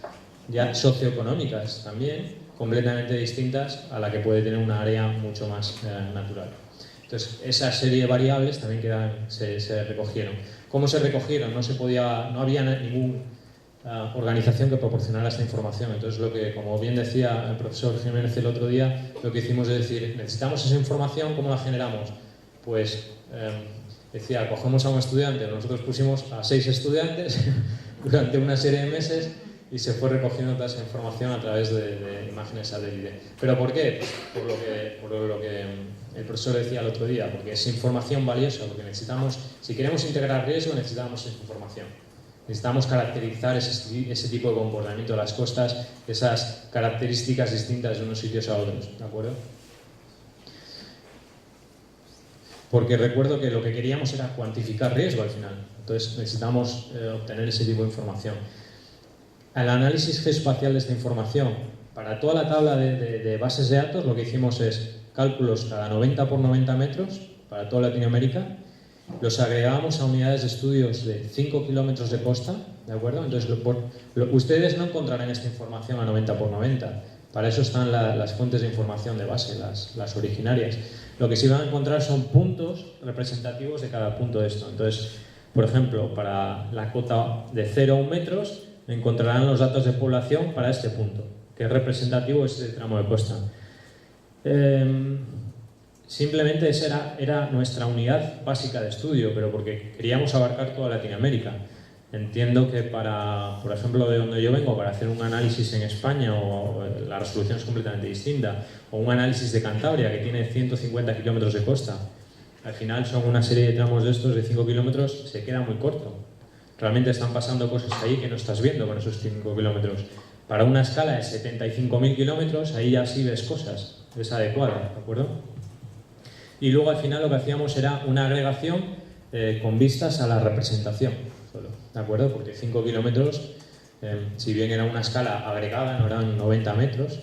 Speaker 2: ya socioeconómicas también, completamente distintas a la que puede tener una área mucho más natural. Entonces, esa serie de variables también se recogieron. ¿Cómo se recogieron? No había ninguna organización que proporcionara esta información. Entonces, como bien decía el profesor Jiménez el otro día, lo que hicimos es decir, necesitamos esa información, ¿cómo la generamos? Pues, decía, cogemos a un estudiante, nosotros pusimos a 6 estudiantes durante una serie de meses y se fue recogiendo toda esa información a través de imágenes satélite. ¿Pero por qué? Pues por lo que el profesor decía el otro día, porque es información valiosa, porque necesitamos, si queremos integrar riesgo, necesitamos esa información. Necesitamos caracterizar ese tipo de comportamiento de las costas, esas características distintas de unos sitios a otros, ¿de acuerdo? Porque recuerdo que lo que queríamos era cuantificar riesgo al final, entonces necesitamos obtener ese tipo de información. El análisis geoespacial de esta información, para toda la tabla de bases de datos, lo que hicimos es cálculos cada 90 por 90 metros para toda Latinoamérica, los agregábamos a unidades de estudios de 5 kilómetros de costa, ¿de acuerdo? Entonces, ustedes no encontrarán esta información a 90 por 90, para eso están las fuentes de información de base, las originarias. Lo que sí van a encontrar son puntos representativos de cada punto de esto. Entonces, por ejemplo, para la cota de 0 a 1 metros, encontrarán los datos de población para este punto, que es representativo de este tramo de costa. Simplemente esa era nuestra unidad básica de estudio, pero porque queríamos abarcar toda Latinoamérica. Entiendo que por ejemplo, de donde yo vengo, para hacer un análisis en España, la resolución es completamente distinta, o un análisis de Cantabria, que tiene 150 kilómetros de costa, al final son una serie de tramos de estos de 5 kilómetros, se queda muy corto. Realmente están pasando cosas ahí que no estás viendo con esos 5 kilómetros. Para una escala de 75.000 kilómetros, ahí ya sí ves cosas, es adecuada, ¿de acuerdo? Y luego al final lo que hacíamos era una agregación con vistas a la representación, solo, ¿de acuerdo? Porque 5 kilómetros, si bien era una escala agregada, no eran 90 metros,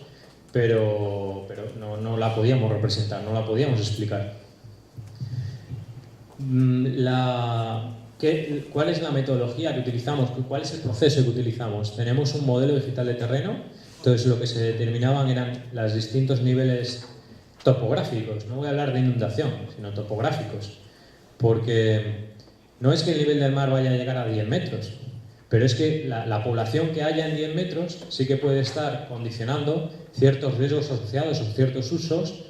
Speaker 2: pero no la podíamos representar, no la podíamos explicar. ¿Cuál es la metodología que utilizamos? ¿Cuál es el proceso que utilizamos? Tenemos un modelo digital de terreno, entonces lo que se determinaban eran los distintos niveles topográficos. No voy a hablar de inundación, sino topográficos, porque no es que el nivel del mar vaya a llegar a 10 metros, pero es que la población que haya en 10 metros sí que puede estar condicionando ciertos riesgos asociados o ciertos usos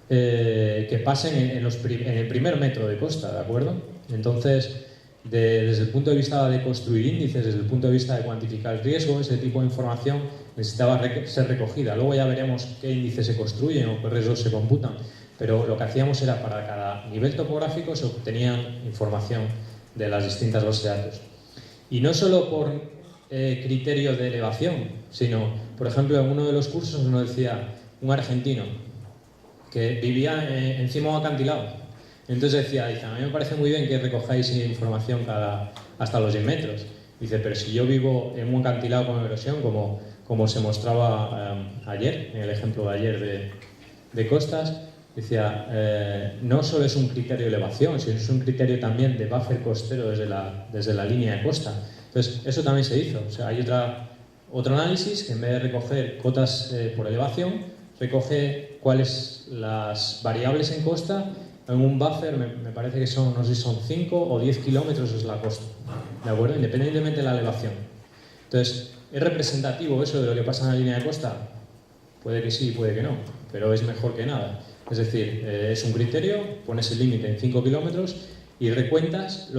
Speaker 2: que pasen en el primer metro de costa, ¿de acuerdo? Entonces, desde el punto de vista de construir índices, desde el punto de vista de cuantificar el riesgo, ese tipo de información necesitaba ser recogida. Luego ya veremos qué índices se construyen o qué riesgos se computan, pero lo que hacíamos era para cada nivel topográfico se obtenía información de las distintas bases de datos. Y no solo por criterio de elevación, sino, por ejemplo, en uno de los cursos nos decía un argentino que vivía encima de un acantilado. Entonces decía, a mí me parece muy bien que recojáis información hasta los 10 metros. Dice, pero si yo vivo en un acantilado con erosión, como se mostraba ayer, en el ejemplo de ayer de costas, decía, no solo es un criterio de elevación, sino es un criterio también de buffer costero desde la línea de costa. Entonces, eso también se hizo. O sea, hay otro análisis que en vez de recoger cotas por elevación, recoge cuáles las variables en costa en un buffer, me parece que son, no sé si son 5 o 10 kilómetros es la costa, ¿de acuerdo? Independientemente de la elevación. Entonces, ¿es representativo eso de lo que pasa en la línea de costa? Puede que sí, puede que no, pero es mejor que nada. Es decir, es un criterio, pones el límite en 5 kilómetros y recuentas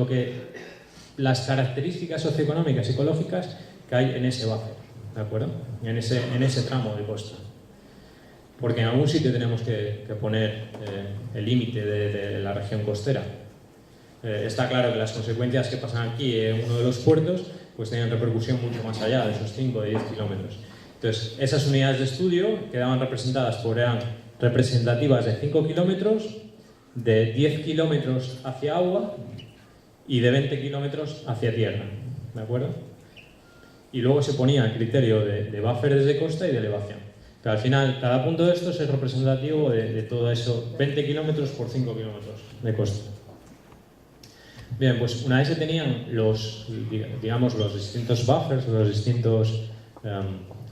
Speaker 2: las características socioeconómicas y ecológicas que hay en ese buffer, ¿de acuerdo? En ese tramo de costa. porque en algún sitio tenemos que poner el límite de la región costera. Está claro que las consecuencias que pasan aquí en uno de los puertos pues tienen repercusión mucho más allá de esos 5 o 10 kilómetros. Entonces, esas unidades de estudio quedaban representadas eran representativas de 5 kilómetros, de 10 kilómetros hacia agua y de 20 kilómetros hacia tierra, ¿de acuerdo? Y luego se ponía el criterio de buffers de costa y de elevación. Pero al final, cada punto de estos es representativo de todo eso, 20 kilómetros por 5 kilómetros de costa. Bien, pues una vez se tenían los distintos buffers,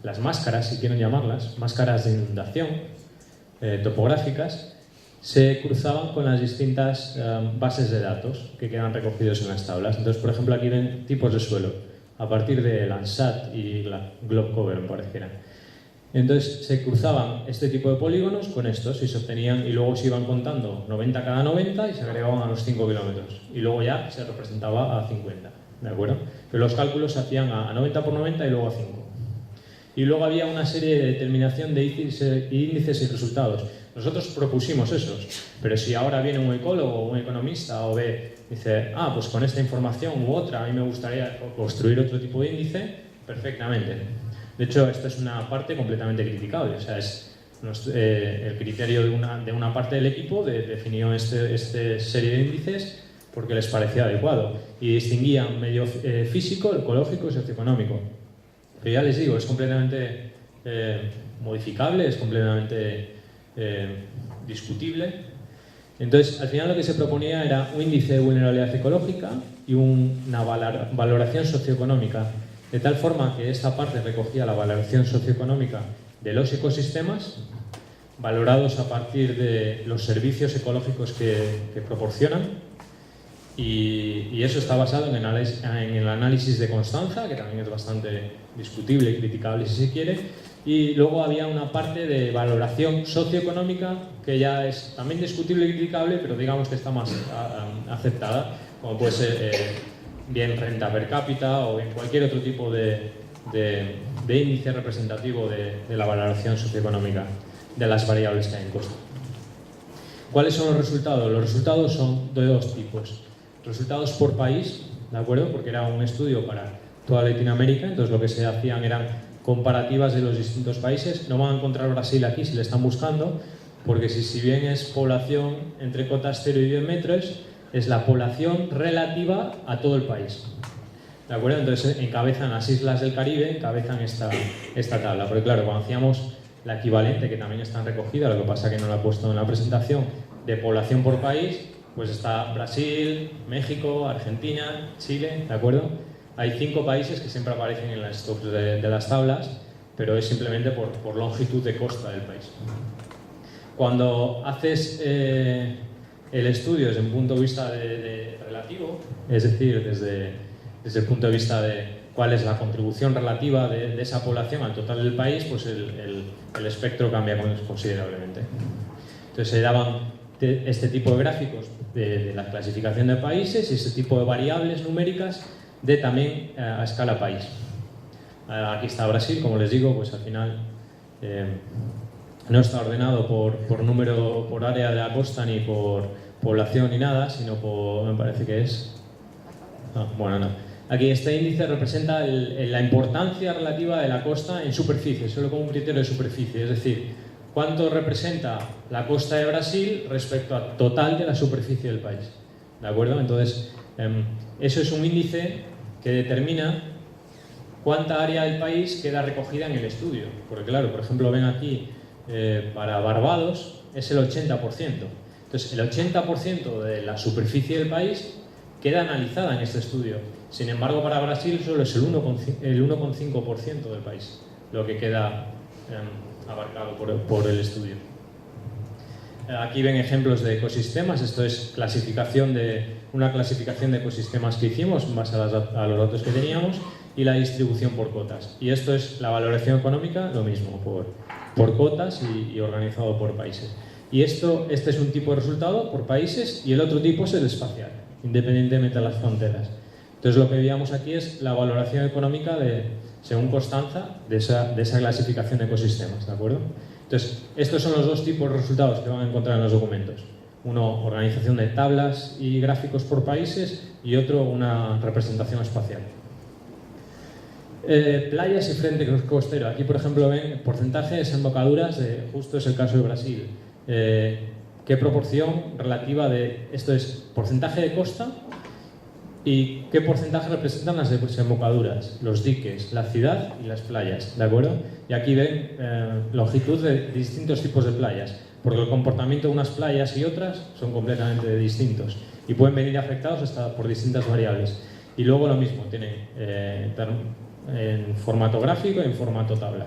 Speaker 2: las máscaras, si quieren llamarlas, máscaras de inundación topográficas, se cruzaban con las distintas bases de datos que quedan recogidos en las tablas. Entonces, por ejemplo, aquí ven tipos de suelo, a partir de Landsat y la Globcover, me pareciera. Entonces se cruzaban este tipo de polígonos con estos y se obtenían, y luego se iban contando 90 cada 90 y se agregaban a los 5 kilómetros. Y luego ya se representaba a 50, ¿de acuerdo? Pero los cálculos se hacían a 90 por 90 y luego a 5. Y luego había una serie de determinación de índices y resultados. Nosotros propusimos esos, pero si ahora viene un ecólogo o un economista o dice, pues con esta información u otra, a mí me gustaría construir otro tipo de índice, perfectamente. De hecho, esta es una parte completamente criticable, o sea, es el criterio de una parte del equipo definió esta serie de índices porque les parecía adecuado y distinguían medio físico, ecológico y socioeconómico. Pero ya les digo, es completamente modificable, es completamente discutible. Entonces, al final lo que se proponía era un índice de vulnerabilidad ecológica y una valoración socioeconómica, de tal forma que esta parte recogía la valoración socioeconómica de los ecosistemas, valorados a partir de los servicios ecológicos que proporcionan, y eso está basado en el análisis de Constanza, que también es bastante discutible y criticable si se quiere, y luego había una parte de valoración socioeconómica que ya es también discutible y criticable, pero digamos que está más aceptada, como puede ser bien renta per cápita o bien cualquier otro tipo de índice representativo de la valoración socioeconómica de las variables que hay en costa. ¿Cuáles son los resultados? Los resultados son de dos tipos. Resultados por país, ¿de acuerdo? Porque era un estudio para toda Latinoamérica, entonces lo que se hacían eran comparativas de los distintos países. No van a encontrar Brasil aquí si le están buscando, porque si bien es población entre cotas 0 y 10 metros, es la población relativa a todo el país. ¿De acuerdo? Entonces encabezan las islas del Caribe, encabezan esta tabla. Porque claro, cuando hacíamos la equivalente, que también está recogida, lo que pasa que no la he puesto en la presentación, de población por país, pues está Brasil, México, Argentina, Chile, ¿de acuerdo? Hay 5 países que siempre aparecen en las tops de las tablas, pero es simplemente por longitud de costa del país. Cuando haces el estudio desde un punto de vista relativo, es decir, desde el punto de vista de cuál es la contribución relativa de esa población al total del país, pues el espectro cambia considerablemente. Entonces se daban este tipo de gráficos de la clasificación de países y este tipo de variables numéricas también a escala país. Aquí está Brasil, como les digo, pues al final no está ordenado por número, por área de la costa ni por población ni nada, sino me parece que es... no. Aquí este índice representa la importancia relativa de la costa en superficie, solo como un criterio de superficie, es decir, cuánto representa la costa de Brasil respecto al total de la superficie del país. ¿De acuerdo? Entonces, eso es un índice que determina cuánta área del país queda recogida en el estudio. Porque claro, por ejemplo, ven aquí, para Barbados es el 80%. Entonces, el 80% de la superficie del país queda analizada en este estudio. Sin embargo, para Brasil solo es el 1,5% del país lo que queda abarcado por el estudio. Aquí ven ejemplos de ecosistemas. Esto es una clasificación de ecosistemas que hicimos en base a los datos que teníamos y la distribución por cotas. Y esto es la valoración económica, lo mismo, por cotas y organizado por países. Y este es un tipo de resultado por países y el otro tipo es el espacial, independientemente de las fronteras. Entonces lo que veíamos aquí es la valoración económica según Constanza de esa clasificación de ecosistemas, ¿de acuerdo? Entonces, estos son los dos tipos de resultados que van a encontrar en los documentos. Uno, organización de tablas y gráficos por países, y otro, una representación espacial. Playas y frente costero. Aquí, por ejemplo, ven porcentaje de desembocaduras, justo es el caso de Brasil. ¿Qué proporción relativa de esto es porcentaje de costa y qué porcentaje representan las desembocaduras, los diques, la ciudad y las playas? ¿De acuerdo? Y aquí ven longitud de distintos tipos de playas, porque el comportamiento de unas playas y otras son completamente distintos y pueden venir afectados hasta por distintas variables. Y luego lo mismo, tienen en formato gráfico y en formato tabla.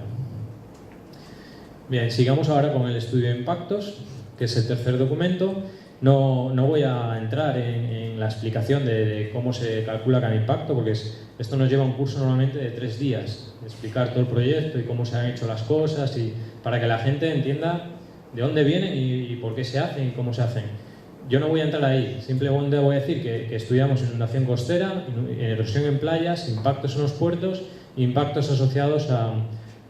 Speaker 2: Bien, sigamos ahora con el estudio de impactos, que es el tercer documento. No voy a entrar en la explicación de cómo se calcula cada impacto, porque esto nos lleva un curso normalmente de 3 días, explicar todo el proyecto y cómo se han hecho las cosas, y para que la gente entienda de dónde vienen y por qué se hacen y cómo se hacen. Yo no voy a entrar ahí, simplemente voy a decir que estudiamos inundación costera, erosión en playas, impactos en los puertos, impactos asociados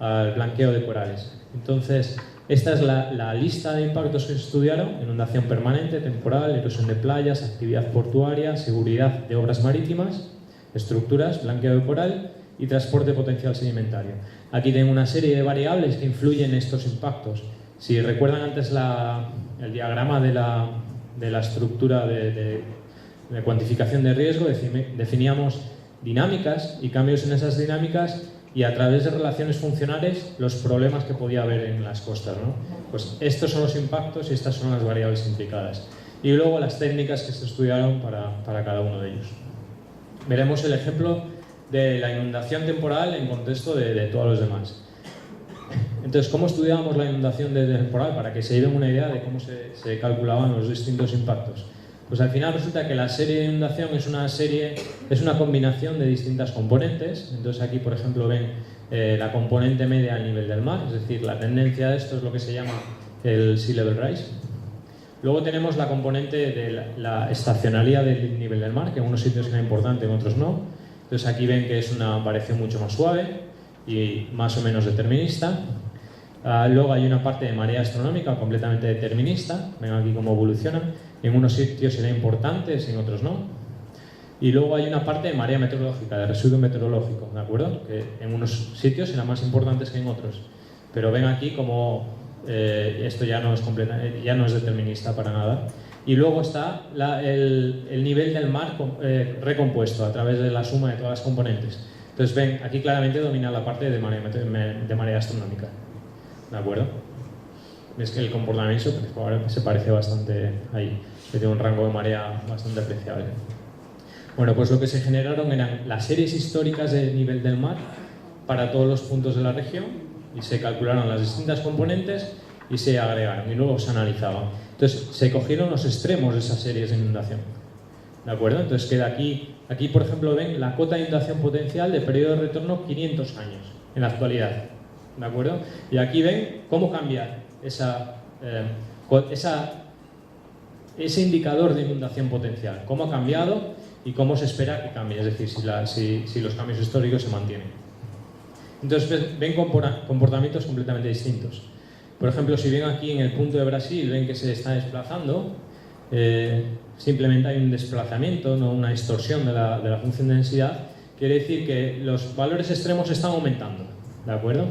Speaker 2: al blanqueo de corales. Entonces, esta es la lista de impactos que se estudiaron: inundación permanente, temporal, erosión de playas, actividad portuaria, seguridad de obras marítimas, estructuras, blanqueo de coral y transporte potencial sedimentario. Aquí tengo una serie de variables que influyen en estos impactos. Si recuerdan antes el diagrama de la estructura de cuantificación de riesgo, definíamos dinámicas y cambios en esas dinámicas, y a través de relaciones funcionales los problemas que podía haber en las costas, ¿no? Pues estos son los impactos y estas son las variables implicadas. Y luego las técnicas que se estudiaron para cada uno de ellos. Veremos el ejemplo de la inundación temporal en contexto de todos los demás. Entonces, ¿cómo estudiábamos la inundación temporal? Para que se lleven una idea de cómo se calculaban los distintos impactos. Pues al final resulta que la serie de inundación es una combinación de distintas componentes. Entonces aquí, por ejemplo, ven la componente media al nivel del mar, es decir, la tendencia de esto es lo que se llama el sea level rise. Luego tenemos la componente de la estacionalidad del nivel del mar, que en unos sitios era importante, en otros no. Entonces aquí ven que es una variación mucho más suave y más o menos determinista. Luego hay una parte de marea astronómica completamente determinista. Ven aquí cómo evolucionan. En unos sitios era importante, en otros no. Y luego hay una parte de marea meteorológica, de residuo meteorológico, ¿de acuerdo? Que en unos sitios eran más importantes que en otros. Pero ven aquí como esto ya no es determinista para nada. Y luego está el nivel del mar recompuesto a través de la suma de todas las componentes. Entonces ven, aquí claramente domina la parte de marea astronómica. ¿De acuerdo? Es que el comportamiento se parece bastante ahí, que tiene un rango de marea bastante apreciable. Bueno, pues lo que se generaron eran las series históricas de nivel del mar para todos los puntos de la región, y se calcularon las distintas componentes y se agregaron y luego se analizaban. Entonces se cogieron los extremos de esas series de inundación. ¿De acuerdo? Entonces queda aquí, por ejemplo, ven la cota de inundación potencial de periodo de retorno 500 años en la actualidad. ¿De acuerdo? Y aquí ven cómo cambia ese indicador de inundación potencial, cómo ha cambiado y cómo se espera que cambie, es decir, si los cambios históricos se mantienen. Entonces ven comportamientos completamente distintos. Por ejemplo, si ven aquí en el punto de Brasil, ven que se está desplazando, simplemente hay un desplazamiento, no una distorsión de la función de densidad. Quiere decir que los valores extremos están aumentando, ¿de acuerdo?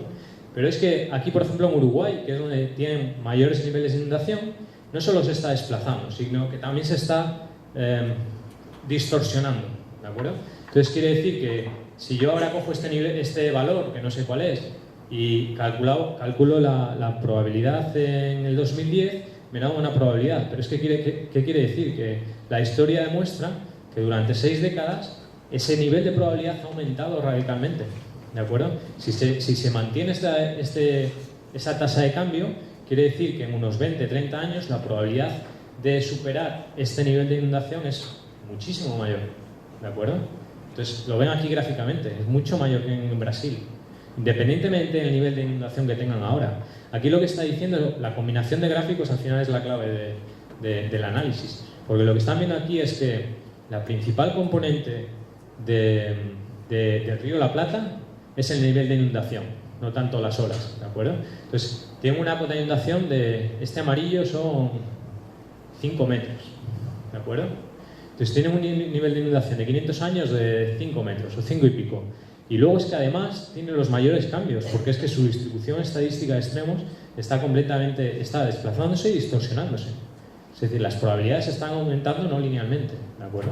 Speaker 2: Pero es que aquí, por ejemplo, en Uruguay, que es donde tienen mayores niveles de inundación, no solo se está desplazando, sino que también se está distorsionando, ¿de acuerdo? Entonces quiere decir que si yo ahora cojo este valor, que no sé cuál es, y calculo la probabilidad en el 2010, me da una probabilidad. Pero es que ¿qué quiere decir? Que la historia demuestra que durante 6 décadas ese nivel de probabilidad ha aumentado radicalmente. ¿De acuerdo? Si se mantiene esa tasa de cambio, quiere decir que en unos 20-30 años la probabilidad de superar este nivel de inundación es muchísimo mayor. ¿De acuerdo? Entonces lo ven aquí gráficamente, es mucho mayor que en Brasil, independientemente del nivel de inundación que tengan ahora. Aquí lo que está diciendo, la combinación de gráficos al final es la clave del análisis, porque lo que están viendo aquí es que la principal componente del río La Plata es el nivel de inundación, no tanto las horas, ¿de acuerdo? Entonces, tienen una cota de inundación este amarillo son 5 metros, ¿de acuerdo? Entonces, tienen un nivel de inundación de 500 años de 5 metros, o 5 y pico. Y luego es que además tiene los mayores cambios, porque es que su distribución estadística de extremos está desplazándose y distorsionándose. Es decir, las probabilidades están aumentando no linealmente, ¿de acuerdo?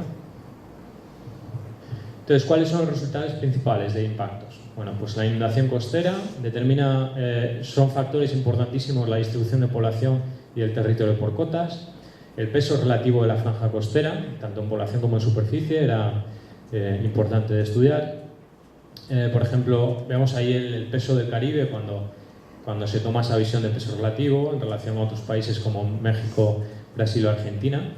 Speaker 2: Entonces, ¿cuáles son los resultados principales de impactos? Bueno, pues la inundación costera son factores importantísimos la distribución de población y del territorio por cotas, el peso relativo de la franja costera, tanto en población como en superficie, era importante de estudiar. Por ejemplo, vemos ahí el peso del Caribe cuando se toma esa visión de peso relativo en relación a otros países como México, Brasil o Argentina.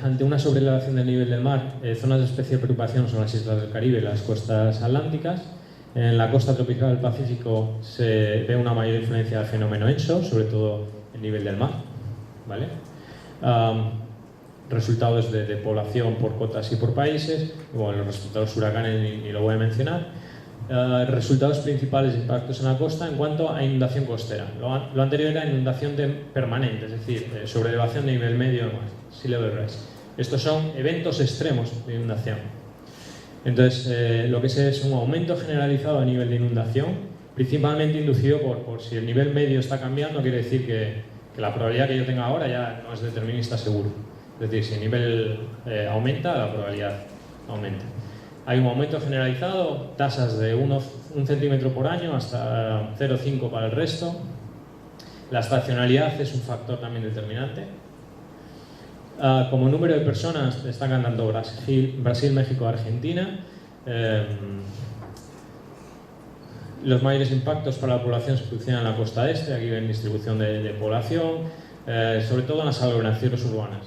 Speaker 2: Ante una sobreelevación del nivel del mar, zonas de especial preocupación son las islas del Caribe y las costas atlánticas. En la costa tropical del Pacífico se ve una mayor influencia del fenómeno ENSO, sobre todo el nivel del mar, ¿vale? Resultados de población por cotas y por países, bueno, los resultados huracanes ni lo voy a mencionar. Resultados principales de impactos en la costa en cuanto a inundación costera. Lo anterior era inundación permanente, es decir, sobreelevación de nivel medio del mar, sea level rise. Estos son eventos extremos de inundación. Entonces, lo que es un aumento generalizado a nivel de inundación, principalmente inducido por si el nivel medio está cambiando, quiere decir que la probabilidad que yo tenga ahora ya no es determinista seguro. Es decir, si el nivel aumenta, la probabilidad aumenta. Hay un aumento generalizado, tasas de 1 centímetro por año hasta 0,5 para el resto. La estacionalidad es un factor también determinante. Como número de personas destacan tanto Brasil, México, Argentina. Los mayores impactos para la población se producen en la costa este, aquí ven distribución de población, sobre todo en las aglomeraciones urbanas,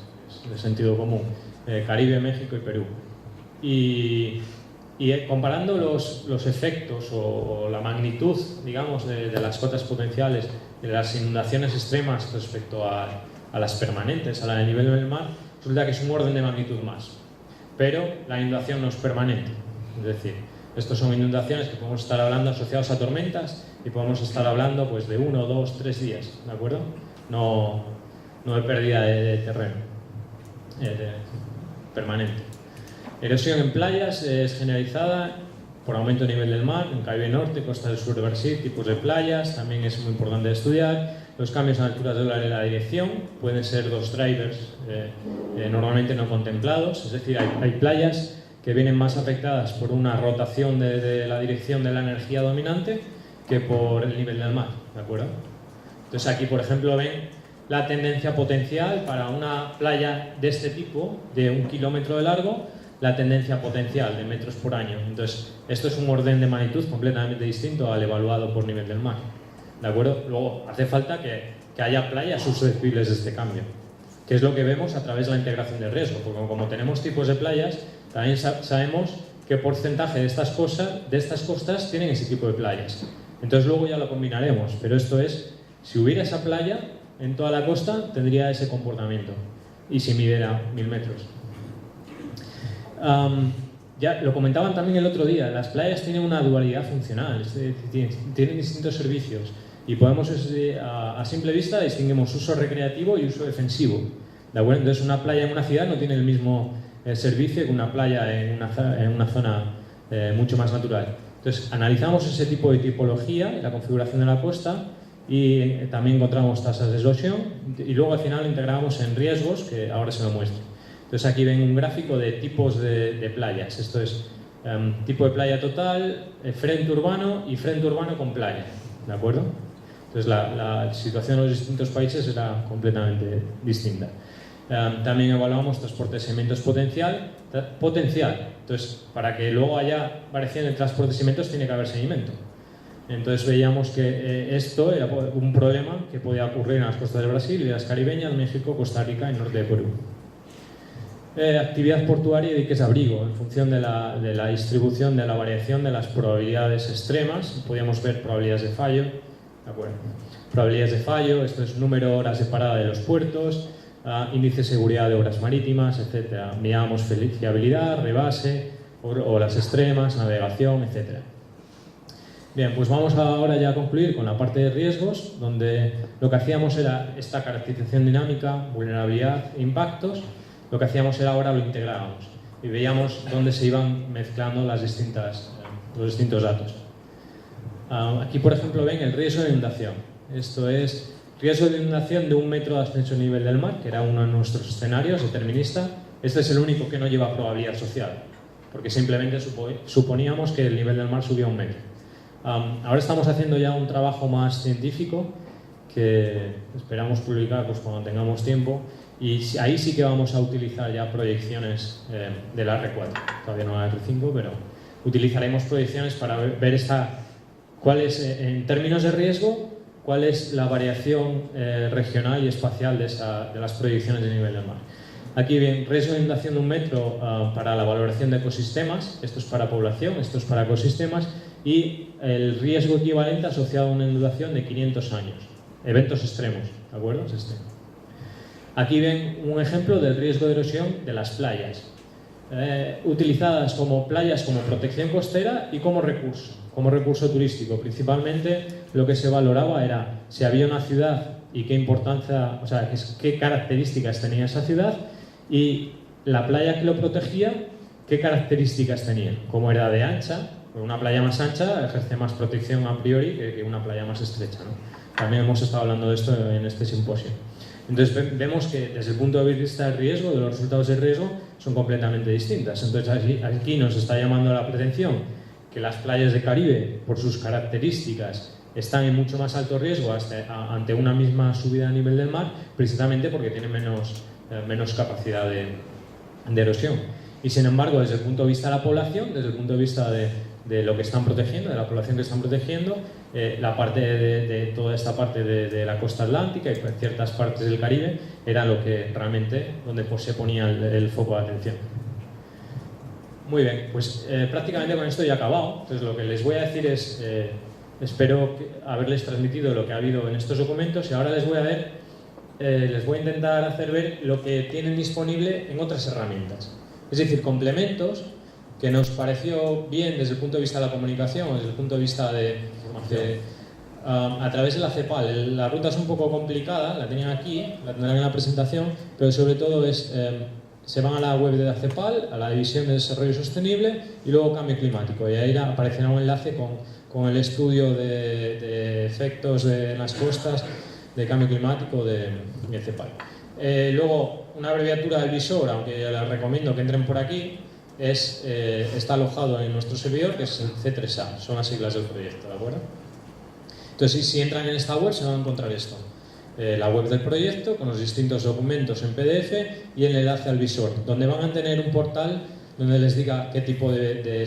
Speaker 2: de sentido común, Caribe, México y Perú. Y comparando los efectos o la magnitud, digamos, de las cotas potenciales de las inundaciones extremas respecto a las permanentes, a la del nivel del mar, resulta que es un orden de magnitud más. Pero la inundación no es permanente, es decir, estos son inundaciones que podemos estar hablando asociadas a tormentas y podemos estar hablando pues, de 1, 2, 3 días, ¿de acuerdo? No de pérdida de terreno permanente. Erosión en playas es generalizada por aumento de nivel del mar, en Caribe Norte, costa del sur de Brasil, tipos de playas, también es muy importante de estudiar. Los cambios en alturas de la dirección pueden ser dos drivers normalmente no contemplados, es decir, hay playas que vienen más afectadas por una rotación de la dirección de la energía dominante que por el nivel del mar, ¿de acuerdo? Entonces aquí, por ejemplo, ven la tendencia potencial para una playa de este tipo, de 1 kilómetro de largo, la tendencia potencial de metros por año. Entonces, esto es un orden de magnitud completamente distinto al evaluado por nivel del mar, ¿de acuerdo? Luego, hace falta que haya playas susceptibles de este cambio, que es lo que vemos a través de la integración de riesgo, porque como tenemos tipos de playas, también sabemos qué porcentaje de estas costas tienen ese tipo de playas. Entonces luego ya lo combinaremos, pero esto es, si hubiera esa playa en toda la costa, tendría ese comportamiento, y si midiera 1000 metros. Ya lo comentaban también el otro día, las playas tienen una dualidad funcional, es decir, tienen distintos servicios, y podemos, a simple vista, distinguimos uso recreativo y uso defensivo, ¿de acuerdo? Entonces una playa en una ciudad no tiene el mismo servicio que una playa en una zona mucho más natural. Entonces analizamos ese tipo de tipología y la configuración de la costa y también encontramos tasas de erosión y luego al final lo integramos en riesgos, que ahora se lo muestro. Entonces aquí ven un gráfico de tipos de playas. Esto es tipo de playa total, frente urbano y frente urbano con playa, ¿de acuerdo? Entonces la situación en los distintos países era completamente distinta. También evaluamos transporte de sedimentos potencial. Entonces, para que luego haya variación de transporte de sedimentos tiene que haber sedimento. Entonces veíamos que esto era un problema que podía ocurrir en las costas de Brasil y las caribeñas, México, Costa Rica y norte de Perú. Actividad portuaria y diques de abrigo. En función de la distribución de la variación de las probabilidades extremas, podíamos ver probabilidades de fallo. ¿De acuerdo? Probabilidades de fallo, esto es número de horas de parada de los puertos, índice de seguridad de obras marítimas, etc. Miramos fiabilidad, rebase, olas extremas, navegación, etc. Bien, pues vamos ahora ya a concluir con la parte de riesgos, donde lo que hacíamos era esta caracterización dinámica, vulnerabilidad e impactos. Lo que hacíamos era ahora lo integrábamos y veíamos dónde se iban mezclando los distintos datos. Aquí, por ejemplo, ven el riesgo de inundación. Esto es riesgo de inundación de 1 metro de ascenso a nivel del mar, que era uno de nuestros escenarios determinista. Este es el único que no lleva probabilidad social, porque simplemente suponíamos que el nivel del mar subía 1 metro. Ahora estamos haciendo ya un trabajo más científico que esperamos publicar pues, cuando tengamos tiempo, y ahí sí que vamos a utilizar ya proyecciones de la R4, todavía no la R5, pero utilizaremos proyecciones para ver cuál es, en términos de riesgo, cuál es la variación regional y espacial de las proyecciones de nivel del mar. Aquí bien, riesgo de inundación de 1 metro para la valoración de ecosistemas, esto es para población, esto es para ecosistemas, y el riesgo equivalente asociado a una inundación de 500 años, eventos extremos, ¿de acuerdo? Es este. Aquí ven un ejemplo del riesgo de erosión de las playas, utilizadas como playas como protección costera y como recurso turístico. Principalmente lo que se valoraba era si había una ciudad y qué importancia, o sea, qué características tenía esa ciudad, y la playa que lo protegía, qué características tenía, cómo era de ancha. Una playa más ancha ejerce más protección a priori que una playa más estrecha, ¿no? También hemos estado hablando de esto en este simposio. Entonces vemos que desde el punto de vista del riesgo, de los resultados de riesgo, son completamente distintas. Entonces aquí nos está llamando la atención que las playas de Caribe, por sus características, están en mucho más alto riesgo ante una misma subida a nivel del mar, precisamente porque tienen menos capacidad de erosión. Y sin embargo, desde el punto de vista de la población, desde el punto de vista de lo que están protegiendo, de la población que están protegiendo, la parte de toda esta parte de la costa atlántica y ciertas partes del Caribe era lo que realmente donde pues, se ponía el foco de atención. Muy bien, pues prácticamente con esto ya he acabado. Entonces lo que les voy a decir es, espero haberles transmitido lo que ha habido en estos documentos, y ahora les voy a intentar hacer ver lo que tienen disponible en otras herramientas. Es decir, complementos que nos pareció bien desde el punto de vista de la comunicación o desde el punto de vista a través de la CEPAL. La ruta es un poco complicada, la tenían aquí, la tendrán en la presentación, pero sobre todo se van a la web de la CEPAL, a la División de Desarrollo Sostenible, y luego Cambio Climático, y ahí aparecerá un enlace con el estudio de efectos en las costas de cambio climático de CEPAL. Luego, una abreviatura del visor, aunque ya les recomiendo que entren por aquí, está alojado en nuestro servidor, que es el C3A, son las siglas del proyecto, ¿de acuerdo? Entonces, si entran en esta web, se van a encontrar esto. La web del proyecto, con los distintos documentos en PDF y el enlace al visor, donde van a tener un portal donde les diga qué tipo de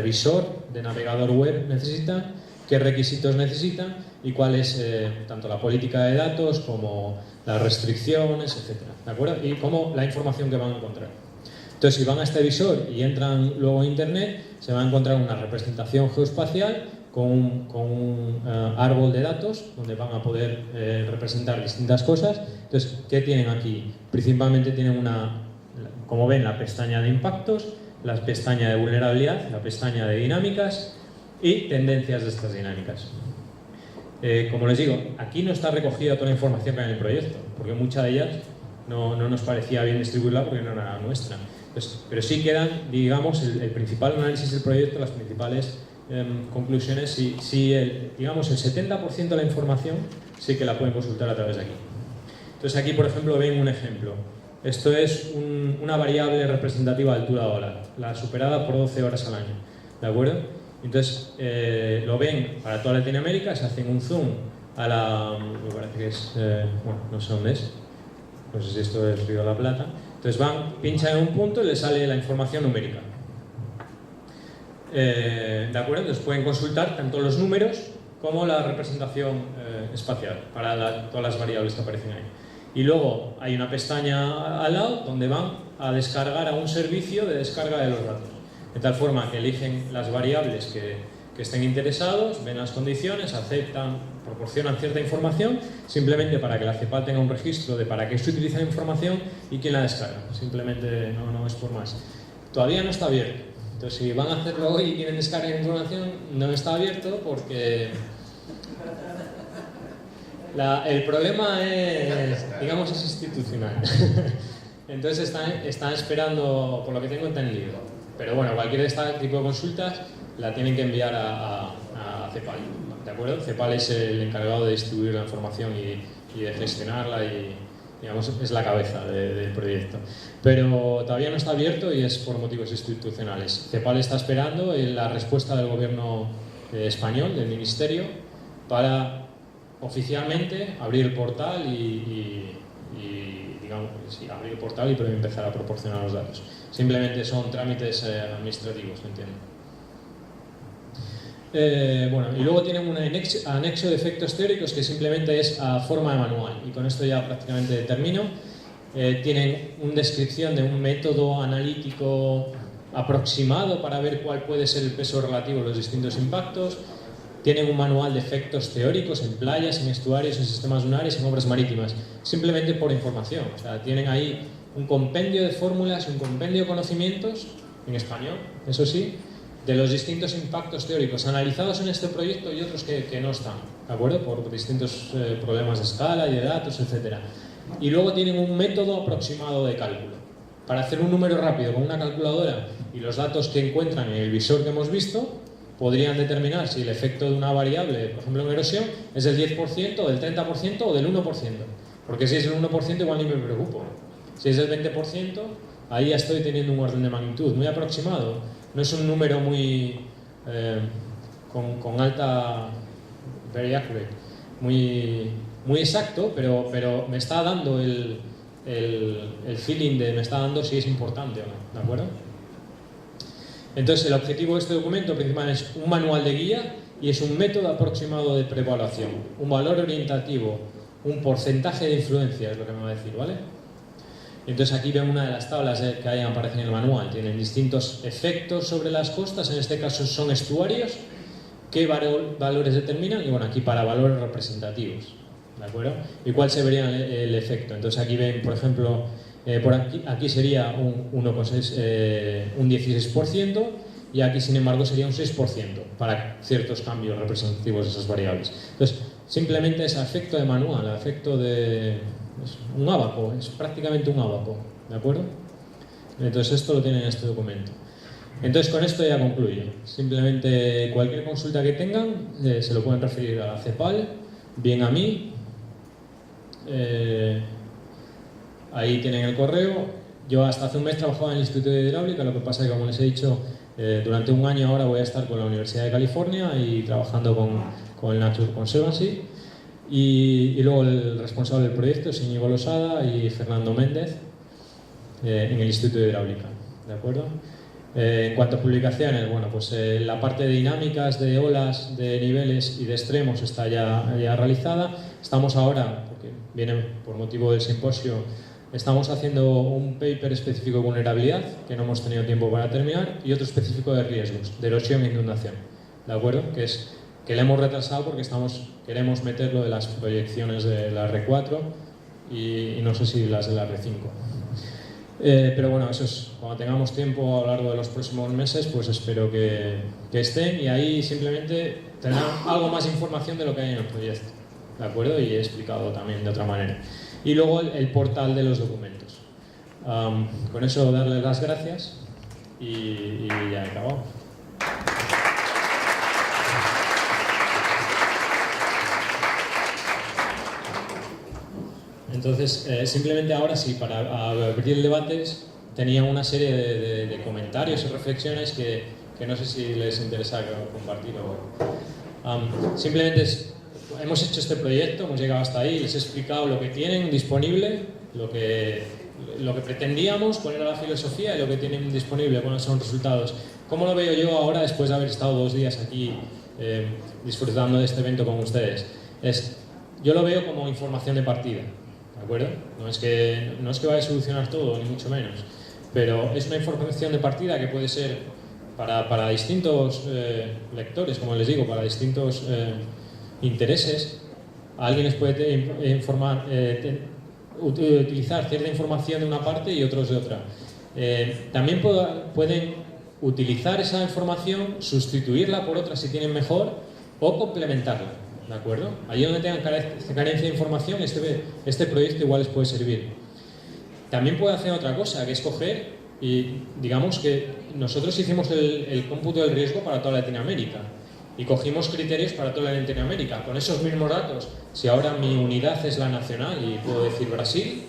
Speaker 2: visor, de navegador web necesitan, qué requisitos necesitan y cuál es tanto la política de datos como las restricciones, etc. ¿De acuerdo? Y como la información que van a encontrar. Entonces, si van a este visor y entran luego a Internet, se van a encontrar una representación geoespacial con un árbol de datos donde van a poder representar distintas cosas. Entonces, ¿qué tienen aquí? Principalmente tienen como ven, la pestaña de impactos, la pestaña de vulnerabilidad, la pestaña de dinámicas y tendencias de estas dinámicas. Como les digo, aquí no está recogida toda la información que hay en el proyecto, porque muchas de ellas no nos parecía bien distribuirla porque no era nuestra. Pues, pero sí quedan, digamos, el principal análisis del proyecto, las principales conclusiones, digamos, el 70% de la información sí que la pueden consultar a través de aquí. Entonces aquí, por ejemplo, ven un ejemplo. Esto es una variable representativa de altura de ola, la superada por 12 horas al año, ¿de acuerdo? Entonces, lo ven para toda Latinoamérica, se hacen un zoom me parece que es, bueno, no sé dónde es, no sé si esto es Río de la Plata. Entonces pinchan en un punto y les sale la información numérica. ¿De acuerdo? Entonces pueden consultar tanto los números como la representación espacial para todas las variables que aparecen ahí. Y luego hay una pestaña al lado donde van a descargar a un servicio de descarga de los datos. De tal forma que eligen las variables que estén interesados, ven las condiciones, aceptan, proporcionan cierta información, simplemente para que la CEPAL tenga un registro de para qué se utiliza la información y quién la descarga. Simplemente no es por más. Todavía no está abierto, Entonces, si van a hacerlo hoy y quieren descargar información, no está abierto porque el problema es, digamos, es institucional. Entonces están esperando, por lo que tengo entendido. Pero bueno, cualquier de este tipo de consultas la tienen que enviar a CEPAL, ¿de acuerdo? CEPAL es el encargado de distribuir la información y de gestionarla y, digamos, es la cabeza del proyecto. Pero todavía no está abierto y es por motivos institucionales. CEPAL está esperando la respuesta del gobierno español, del ministerio, para oficialmente abrir el portal digamos, sí, abrir el portal y empezar a proporcionar los datos. Simplemente son trámites administrativos, entiendo. Bueno, y luego tienen un anexo de efectos teóricos que simplemente es a forma de manual, y con esto ya prácticamente termino. Tienen una descripción de un método analítico aproximado para ver cuál puede ser el peso relativo de los distintos impactos. Tienen un manual de efectos teóricos en playas, en estuarios, en sistemas dunares, en obras marítimas, simplemente por información. O sea, tienen ahí un compendio de fórmulas, un compendio de conocimientos, en español, eso sí, de los distintos impactos teóricos analizados en este proyecto y otros que no están, ¿de acuerdo? Por distintos problemas de escala y de datos, etc. Y luego tienen un método aproximado de cálculo. Para hacer un número rápido con una calculadora y los datos que encuentran en el visor que hemos visto, podrían determinar si el efecto de una variable, por ejemplo en erosión, es del 10%, del 30% o del 1%. Porque si es el 1% igual ni me preocupo. Si es del 20%, ahí ya estoy teniendo un orden de magnitud muy aproximado. No es un número muy con alta, very accurate, muy exacto, pero me está dando el feeling me está dando si es importante o no, ¿de acuerdo? Entonces el objetivo de este documento principal es un manual de guía y es un método aproximado de preevaluación, un valor orientativo, un porcentaje de influencia, es lo que me va a decir, ¿vale? Entonces aquí ven una de las tablas que ahí aparecen en el manual. Tienen distintos efectos sobre las costas, en este caso son estuarios, qué valores determinan, y bueno, aquí para valores representativos, ¿de acuerdo? ¿Y cuál se vería el efecto? Entonces aquí ven, por ejemplo, por aquí sería un 16% y aquí, sin embargo, sería un 6% para ciertos cambios representativos de esas variables. Entonces, simplemente es efecto de manual, efecto de... es un ábaco, es prácticamente un ábaco, ¿de acuerdo? Entonces esto lo tienen en este documento. Entonces con esto ya concluyo. Simplemente cualquier consulta que tengan se lo pueden referir a la CEPAL, bien a mí. Ahí tienen el correo. Yo hasta hace un mes trabajaba en el Instituto de Hidráulica, lo que pasa es que, como les he dicho, durante un año ahora voy a estar con la Universidad de California y trabajando con el Nature Conservancy. Y luego el responsable del proyecto es Íñigo Losada y Fernando Méndez en el Instituto de Hidráulica, ¿de acuerdo? En cuanto a publicaciones, bueno, pues la parte de dinámicas, de olas, de niveles y de extremos está ya realizada. Estamos ahora, porque viene por motivo del simposio, estamos haciendo un paper específico de vulnerabilidad, que no hemos tenido tiempo para terminar, y otro específico de riesgos, de erosión e inundación, ¿de acuerdo? Que le hemos retrasado porque queremos meter lo de las proyecciones de la R4 y no sé si las de la R5. Pero bueno, eso es, cuando tengamos tiempo a lo largo de los próximos meses, pues espero que estén, y ahí simplemente tendrán algo más información de lo que hay en el proyecto, ¿de acuerdo? Y he explicado también de otra manera. Y luego el portal de los documentos. Con eso darles las gracias y ya he acabado. Entonces, simplemente ahora sí, para abrir el debate, tenía una serie de comentarios y reflexiones que no sé si les interesa compartir o... simplemente hemos hecho este proyecto, hemos llegado hasta ahí, les he explicado lo que tienen disponible, lo que pretendíamos, cuál era la filosofía y lo que tienen disponible, cuáles son los resultados. ¿Cómo lo veo yo ahora después de haber estado 2 días aquí disfrutando de este evento con ustedes? Yo lo veo como información de partida, ¿de acuerdo? No es que vaya a solucionar todo, ni mucho menos, pero es una información de partida que puede ser para distintos lectores, como les digo, para distintos intereses. Alguien les puede utilizar cierta información de una parte y otros de otra. También pueden utilizar esa información, sustituirla por otra si tienen mejor o complementarla, ¿de acuerdo? Allí donde tengan carencia de información, este proyecto igual les puede servir. También puede hacer otra cosa, que es coger y digamos que nosotros hicimos el cómputo del riesgo para toda Latinoamérica y cogimos criterios para toda Latinoamérica. Con esos mismos datos, si ahora mi unidad es la nacional y puedo decir Brasil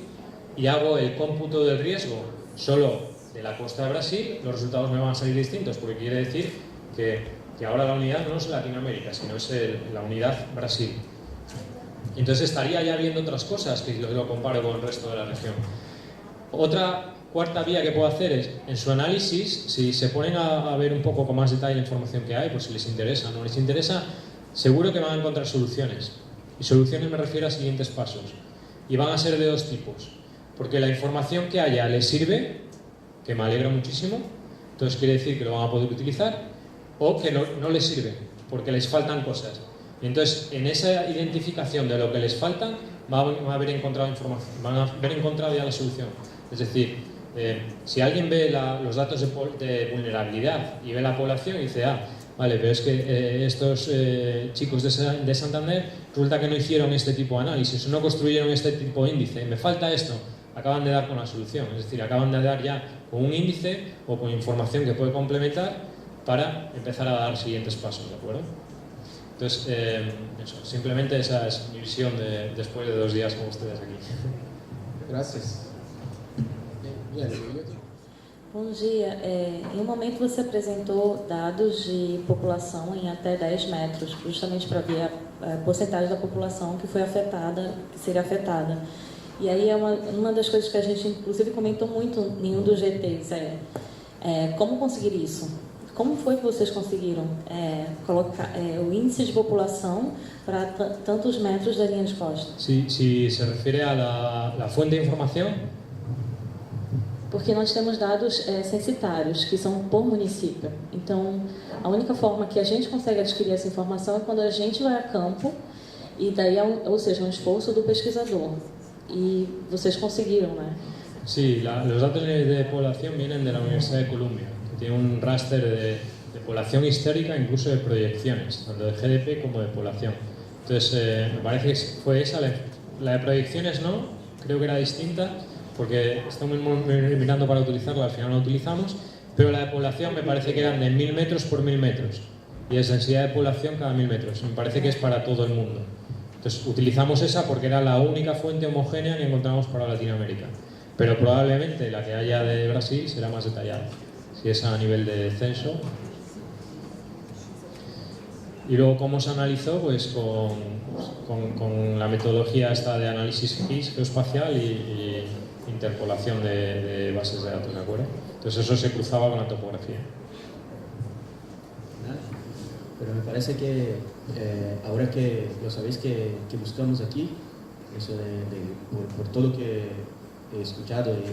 Speaker 2: y hago el cómputo del riesgo solo de la costa de Brasil, los resultados me van a salir distintos, porque quiere decir que ahora la unidad no es Latinoamérica, sino es la unidad Brasil. Entonces estaría ya viendo otras cosas que lo comparo con el resto de la región. Otra cuarta vía que puedo hacer es, en su análisis, si se ponen a ver un poco con más detalle la información que hay, pues si les interesa o no les interesa, seguro que van a encontrar soluciones. Y soluciones me refiero a siguientes pasos. Y van a ser de dos tipos. Porque la información que haya les sirve, que me alegra muchísimo, entonces quiere decir que lo van a poder utilizar, o que no les sirve, porque les faltan cosas. Y entonces, en esa identificación de lo que les faltan, van a haber encontrado información, van a haber encontrado ya la solución. Es decir, si alguien ve los datos de vulnerabilidad y ve la población y dice, vale, pero es que estos chicos de Santander resulta que no hicieron este tipo de análisis, no construyeron este tipo de índice, me falta esto, acaban de dar con la solución, es decir, acaban de dar ya con un índice o con información que puede complementar para empezar a dar siguientes pasos, ¿de acuerdo? Entonces, eso, simplemente esa es mi visión después de 2 días con ustedes aquí.
Speaker 1: Gracias.
Speaker 3: Bom dia. Em um momento você apresentou dados de população em até 10 metros, justamente para ver a porcentagem da população que foi afetada, que seria afetada. E aí uma das coisas que a gente inclusive comentou muito em um dos GTs como conseguir isso? Como foi que vocês conseguiram colocar o índice de população para tantos metros da linha de costa?
Speaker 2: Si se refiere a la fuente de información.
Speaker 3: Porque nós temos dados censitários, que são por município. Então, a única forma que a gente consegue adquirir essa informação é quando a gente vai a campo, e daí ou seja, um esforço do pesquisador. E vocês conseguiram, né?
Speaker 2: Sí, los datos de población vienen de la Universidad de Columbia, que tiene un raster de población histórica, incluso de proyecciones, tanto de GDP como de población. Entonces, me parece que fue esa, la de proyecciones no, creo que era distinta, porque estamos mirando para utilizarla, al final no utilizamos, pero la de población me parece que eran de 1000 metros por 1000 metros, y es densidad de población cada 1000 metros, me parece que es para todo el mundo. Entonces, utilizamos esa porque era la única fuente homogénea que encontramos para Latinoamérica. Pero probablemente la que haya de Brasil será más detallada, si es a nivel de censo. Y luego, ¿cómo se analizó? Pues con la metodología esta de análisis GIS, geoespacial y interpolación de bases de datos, ¿de acuerdo? Entonces eso se cruzaba con la topografía.
Speaker 4: Pero me parece que ahora que lo sabéis que buscamos aquí, eso por todo lo que he escuchado y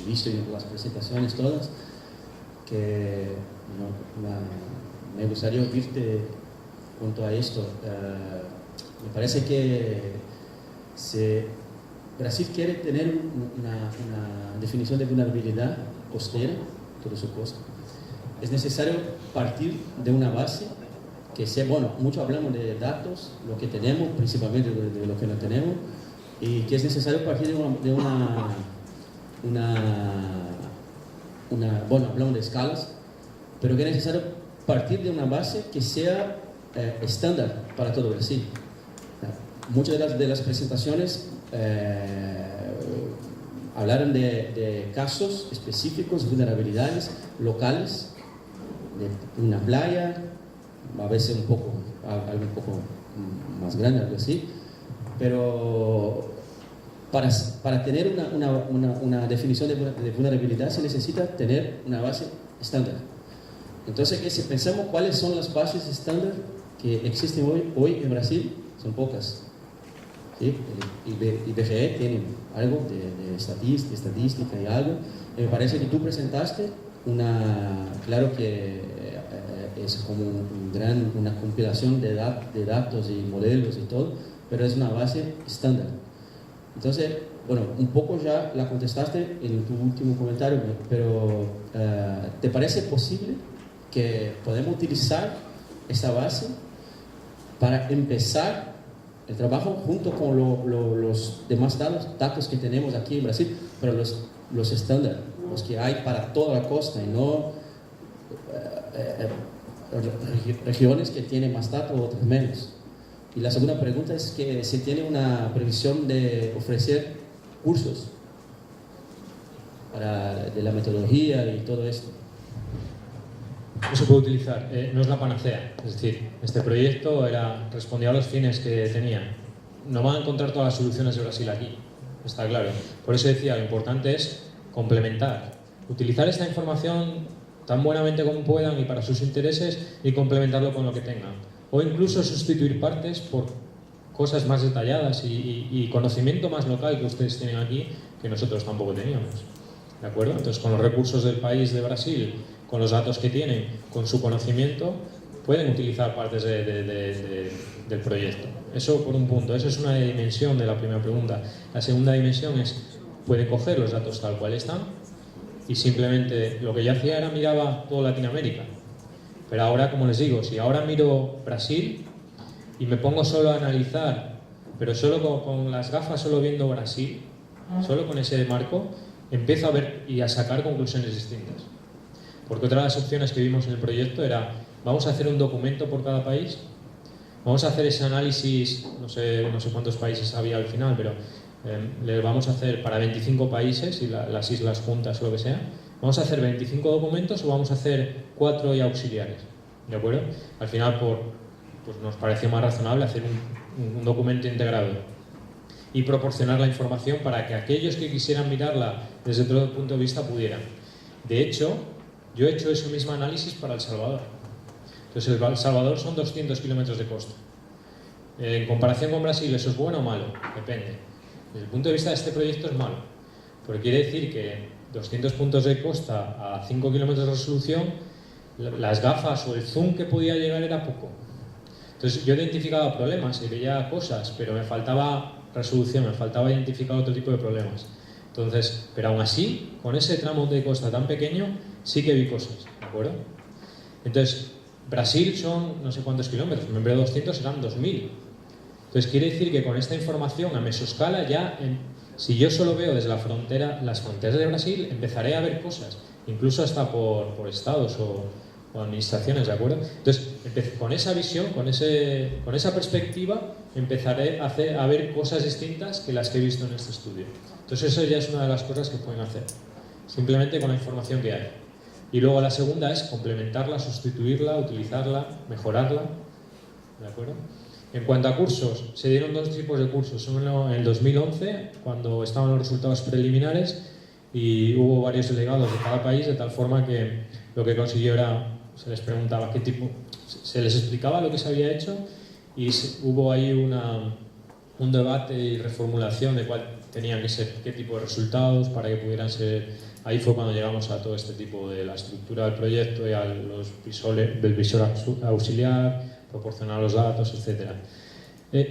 Speaker 4: visto en las presentaciones todas, que me gustaría oírte junto a esto. Me parece que Brasil quiere tener una definición de vulnerabilidad costera, toda su costa. Es necesario partir de una base que sea, bueno, mucho hablamos de datos, lo que tenemos, principalmente de lo que no tenemos, y que es necesario partir de una bueno, hablamos de escalas, pero que es necesario partir de una base que sea estándar para todo Brasil. Muchas de las presentaciones hablaron de casos específicos, vulnerabilidades locales, de una playa, a veces algo un poco más grande, algo así, pero para tener una definición de vulnerabilidad se necesita tener una base estándar. Entonces, si pensamos cuáles son las bases estándar que existen hoy en Brasil, son pocas. ¿Sí? El IBGE tiene algo de estadística y algo. Me parece que tú presentaste claro que es como una compilación de datos y modelos y todo, pero es una base estándar. Entonces, bueno, un poco ya la contestaste en tu último comentario, pero ¿te parece posible que podemos utilizar esta base para empezar el trabajo junto con los demás datos que tenemos aquí en Brasil, pero los estándares, los que hay para toda la costa y no regiones que tienen más datos o otras menos? Y la segunda pregunta es que si tiene una previsión de ofrecer cursos de la metodología y todo esto.
Speaker 2: No se puede utilizar, no es la panacea. Es decir, este proyecto respondía a los fines que tenía. No van a encontrar todas las soluciones de Brasil aquí, está claro. Por eso decía, lo importante es complementar, utilizar esta información tan buenamente como puedan y para sus intereses y complementarlo con lo que tengan. O incluso sustituir partes por cosas más detalladas y conocimiento más local que ustedes tienen aquí que nosotros tampoco teníamos. ¿De acuerdo? Entonces, con los recursos del país de Brasil, con los datos que tienen, con su conocimiento, pueden utilizar partes del proyecto. Eso por un punto. Eso es una dimensión de la primera pregunta. La segunda dimensión es, puede coger los datos tal cual están y simplemente lo que yo hacía era miraba toda Latinoamérica. Pero ahora, como les digo, si ahora miro Brasil y me pongo solo a analizar, pero solo con las gafas, solo viendo Brasil, solo con ese marco, empiezo a ver y a sacar conclusiones distintas. Porque otra de las opciones que vimos en el proyecto era, vamos a hacer un documento por cada país, vamos a hacer ese análisis, no sé cuántos países había al final, pero le vamos a hacer para 25 países y las islas juntas o lo que sea, vamos a hacer 25 documentos o vamos a hacer 4 y auxiliares, ¿de acuerdo? Al final pues nos pareció más razonable hacer un documento integrado y proporcionar la información para que aquellos que quisieran mirarla desde otro punto de vista pudieran. De hecho, yo he hecho ese mismo análisis para El Salvador. Entonces, El Salvador son 200 kilómetros de costa. En comparación con Brasil, ¿eso es bueno o malo? Depende. Desde el punto de vista de este proyecto es malo, porque quiere decir que 200 puntos de costa a 5 kilómetros de resolución, las gafas o el zoom que podía llegar era poco. Entonces yo identificaba problemas y veía cosas, pero me faltaba resolución, me faltaba identificar otro tipo de problemas. Entonces, pero aún así, con ese tramo de costa tan pequeño, sí que vi cosas, ¿de acuerdo? Entonces, Brasil son no sé cuántos kilómetros, en vez de 200 serán 2000. Entonces quiere decir que con esta información a mesoscala ya, si yo solo veo desde las fronteras de Brasil, empezaré a ver cosas, incluso hasta por estados o administraciones, ¿de acuerdo? Entonces, con esa visión, con esa perspectiva, empezaré a ver cosas distintas que las que he visto en este estudio. Entonces, eso ya es una de las cosas que pueden hacer, simplemente con la información que hay. Y luego la segunda es complementarla, sustituirla, utilizarla, mejorarla, ¿de acuerdo? En cuanto a cursos, se dieron 2 tipos de cursos. Uno en el 2011, cuando estaban los resultados preliminares, y hubo varios delegados de cada país, de tal forma que lo que consiguió era, se les preguntaba qué tipo, se les explicaba lo que se había hecho y hubo ahí un debate y reformulación de cuál tenían que ser, qué tipo de resultados para que pudieran ser. Ahí fue cuando llegamos a todo este tipo de la estructura del proyecto y a los del visor auxiliar, proporcionar los datos, etc.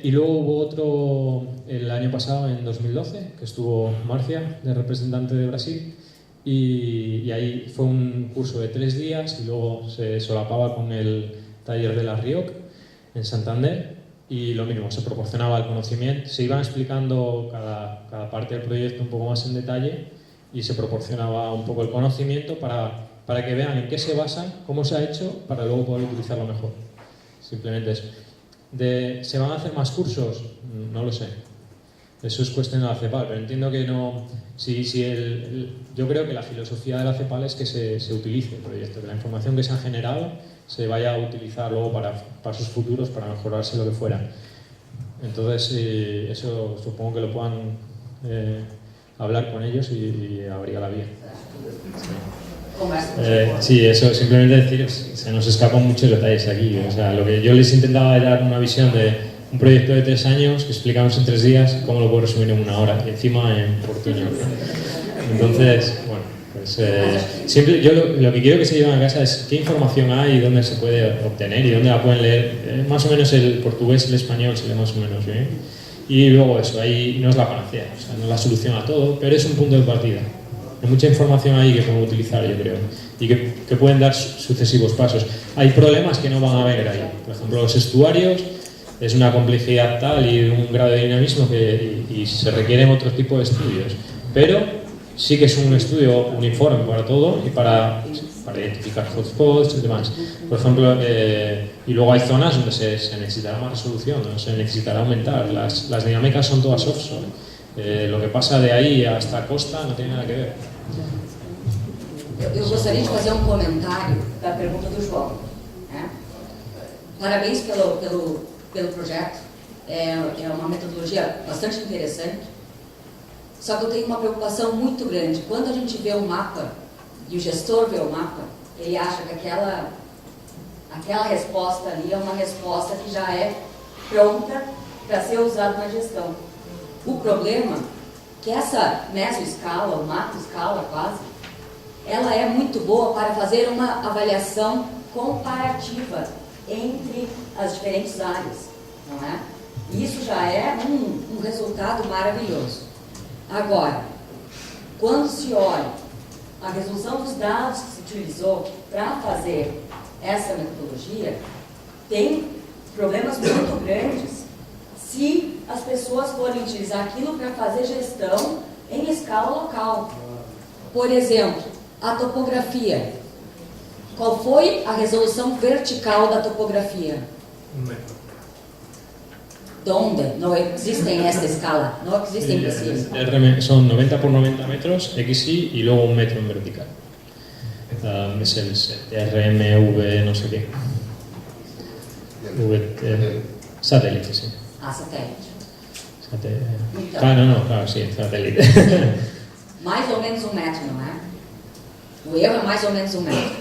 Speaker 2: Y luego hubo otro el año pasado, en 2012, que estuvo Marcia, de representante de Brasil, y ahí fue un curso de 3 días y luego se solapaba con el taller de la RIOC en Santander, y lo mismo, se proporcionaba el conocimiento, se iban explicando cada parte del proyecto un poco más en detalle y se proporcionaba un poco el conocimiento para que vean en qué se basan, cómo se ha hecho, para luego poder utilizarlo mejor. Simplemente eso. ¿Se van a hacer más cursos? No lo sé. Eso es cuestión de la CEPAL, pero entiendo que no. Yo creo que la filosofía de la CEPAL es que se utilice el proyecto, que la información que se ha generado se vaya a utilizar luego para sus futuros, para mejorarse lo que fuera. Entonces, eso supongo que lo puedan hablar con ellos y abrir la vía. Sí, eso simplemente decir, se nos escapan muchos detalles aquí. O sea, lo que yo les intentaba era dar una visión de un proyecto de 3 años que explicamos en 3 días, cómo lo puedo resumir en 1 hora, y encima en portuñol. Entonces, bueno, pues siempre yo lo que quiero que se lleven a casa es qué información hay y dónde se puede obtener y dónde la pueden leer. Más o menos el portugués y el español se lee más o menos bien. Y luego eso, ahí no es la panacea, o sea, no es la solución a todo, pero es un punto de partida. Hay mucha información ahí que podemos utilizar, yo creo, y que pueden dar sucesivos pasos. Hay problemas que no van a haber ahí. Por ejemplo, los estuarios es una complejidad tal y un grado de dinamismo y se requieren otro tipo de estudios. Pero sí que es un estudio uniforme para todo y para identificar hotspots y demás. Por ejemplo, y luego hay zonas donde se necesitará más resolución, ¿no? Se necesitará aumentar. Las dinámicas son todas offshore. Lo que pasa de aí hasta a costa não tem nada a ver.
Speaker 5: Eu gostaria de fazer um comentário da pergunta do João. Né? Parabéns pelo projeto. É uma metodologia bastante interessante. Só que eu tenho uma preocupação muito grande. Quando a gente vê o mapa e o gestor vê o mapa, ele acha que aquela resposta ali é uma resposta que já é pronta para ser usada na gestão. O problema é que essa mesoescala, ou macroescala quase, ela é muito boa para fazer uma avaliação comparativa entre as diferentes áreas, não é? E isso já é um resultado maravilhoso. Agora, quando se olha a resolução dos dados que se utilizou para fazer essa metodologia, tem problemas muito grandes se as pessoas forem utilizar aquilo para fazer gestão em escala local. Por exemplo, a topografia. Qual foi a resolução vertical da topografia?
Speaker 2: 1 metro.
Speaker 5: Donde não existem esta escala, não existem assim.
Speaker 2: Son 90 por 90 metros XY y luego 1 metro en vertical. Es el RMV no sé qué. Satélite, sí.
Speaker 5: Ah, satélite. Então,
Speaker 2: Claro, sí, satélite.
Speaker 5: Mais ou menos 1 metro, não é? O erro é mais ou menos 1 metro.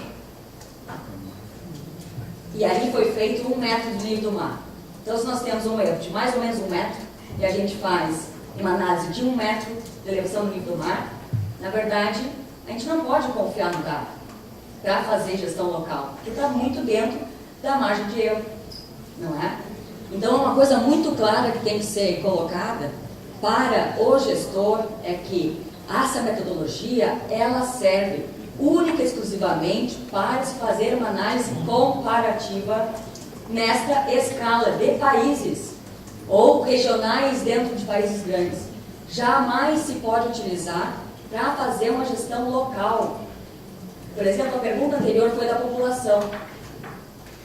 Speaker 5: E ali foi feito 1 metro do nível do mar. Então, se nós temos um erro de mais ou menos 1 metro, e a gente faz uma análise de 1 metro de elevação do nível do mar, na verdade, a gente não pode confiar no dado para fazer gestão local, porque está muito dentro da margem de erro, não é? Então, uma coisa muito clara que tem que ser colocada para o gestor é que essa metodologia, ela serve única e exclusivamente para se fazer uma análise comparativa nesta escala de países ou regionais dentro de países grandes. Jamais se pode utilizar para fazer uma gestão local. Por exemplo, a pergunta anterior foi da população.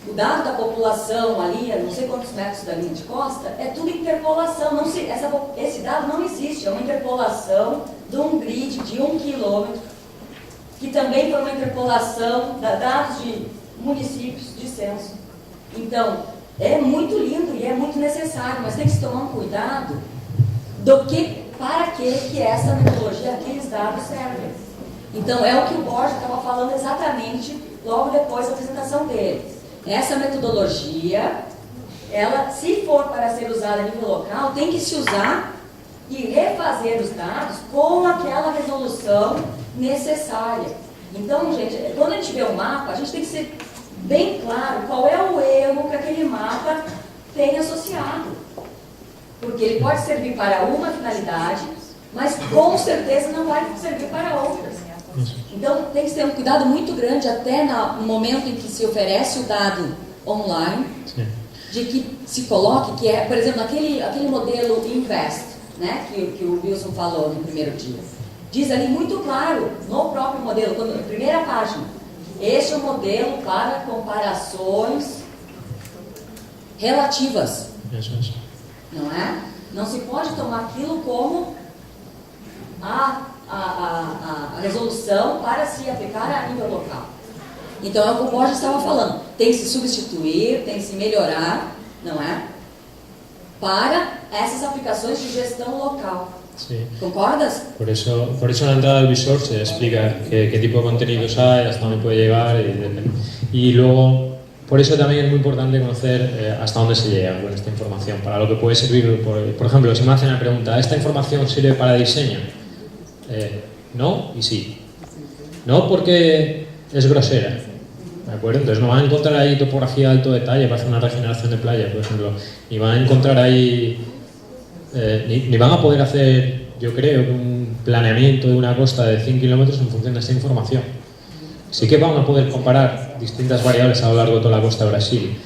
Speaker 5: O dado da população ali, a não sei quantos metros da linha de costa, é tudo interpolação. Esse dado não existe, é uma interpolação de um grid de 1 quilômetro, que também foi uma interpolação de dados de municípios de censo. Então, é muito lindo e é muito necessário, mas tem que se tomar um cuidado para que essa metodologia, aqueles dados servem. Então, é o que o Borja estava falando exatamente logo depois da apresentação dele. Essa metodologia, ela, se for para ser usada a nível local, tem que se usar e refazer os dados com aquela resolução necessária. Então, gente, quando a gente vê o mapa, a gente tem que ser bem claro qual é o erro que aquele mapa tem associado. Porque ele pode servir para uma finalidade, mas com certeza não vai servir para outras. Então, tem que ter um cuidado muito grande até no momento em que se oferece o dado online, de que se coloque, que é, por exemplo, aquele modelo Invest, né, que o Wilson falou no primeiro dia. Diz ali muito claro, no próprio modelo, na primeira página, este é o modelo para comparações relativas. Não é? Não se pode tomar aquilo como a resolução para se aplicar a nível local. Então é o que o Borja estava falando. Tem que se substituir, tem que se melhorar, não é? Para essas aplicações de gestão local.
Speaker 2: Sí.
Speaker 5: ¿Concordas?
Speaker 2: Por eso en la entrada del visor se explica qué tipo de contenidos hay, hasta dónde puede llegar y luego, por eso también es muy importante conocer hasta dónde se llega con esta información, para lo que puede servir. Por ejemplo, si me hacen la pregunta, ¿esta información sirve para diseño? No y sí. No porque es grosera, ¿de acuerdo? Entonces no van a encontrar ahí topografía de alto detalle para hacer una regeneración de playa, por ejemplo, y van a encontrar ahí ni van a poder hacer, yo creo, un planeamiento de una costa de 100 kilómetros en función de esta información. Sí que van a poder comparar distintas variables a lo largo de toda la costa de Brasil.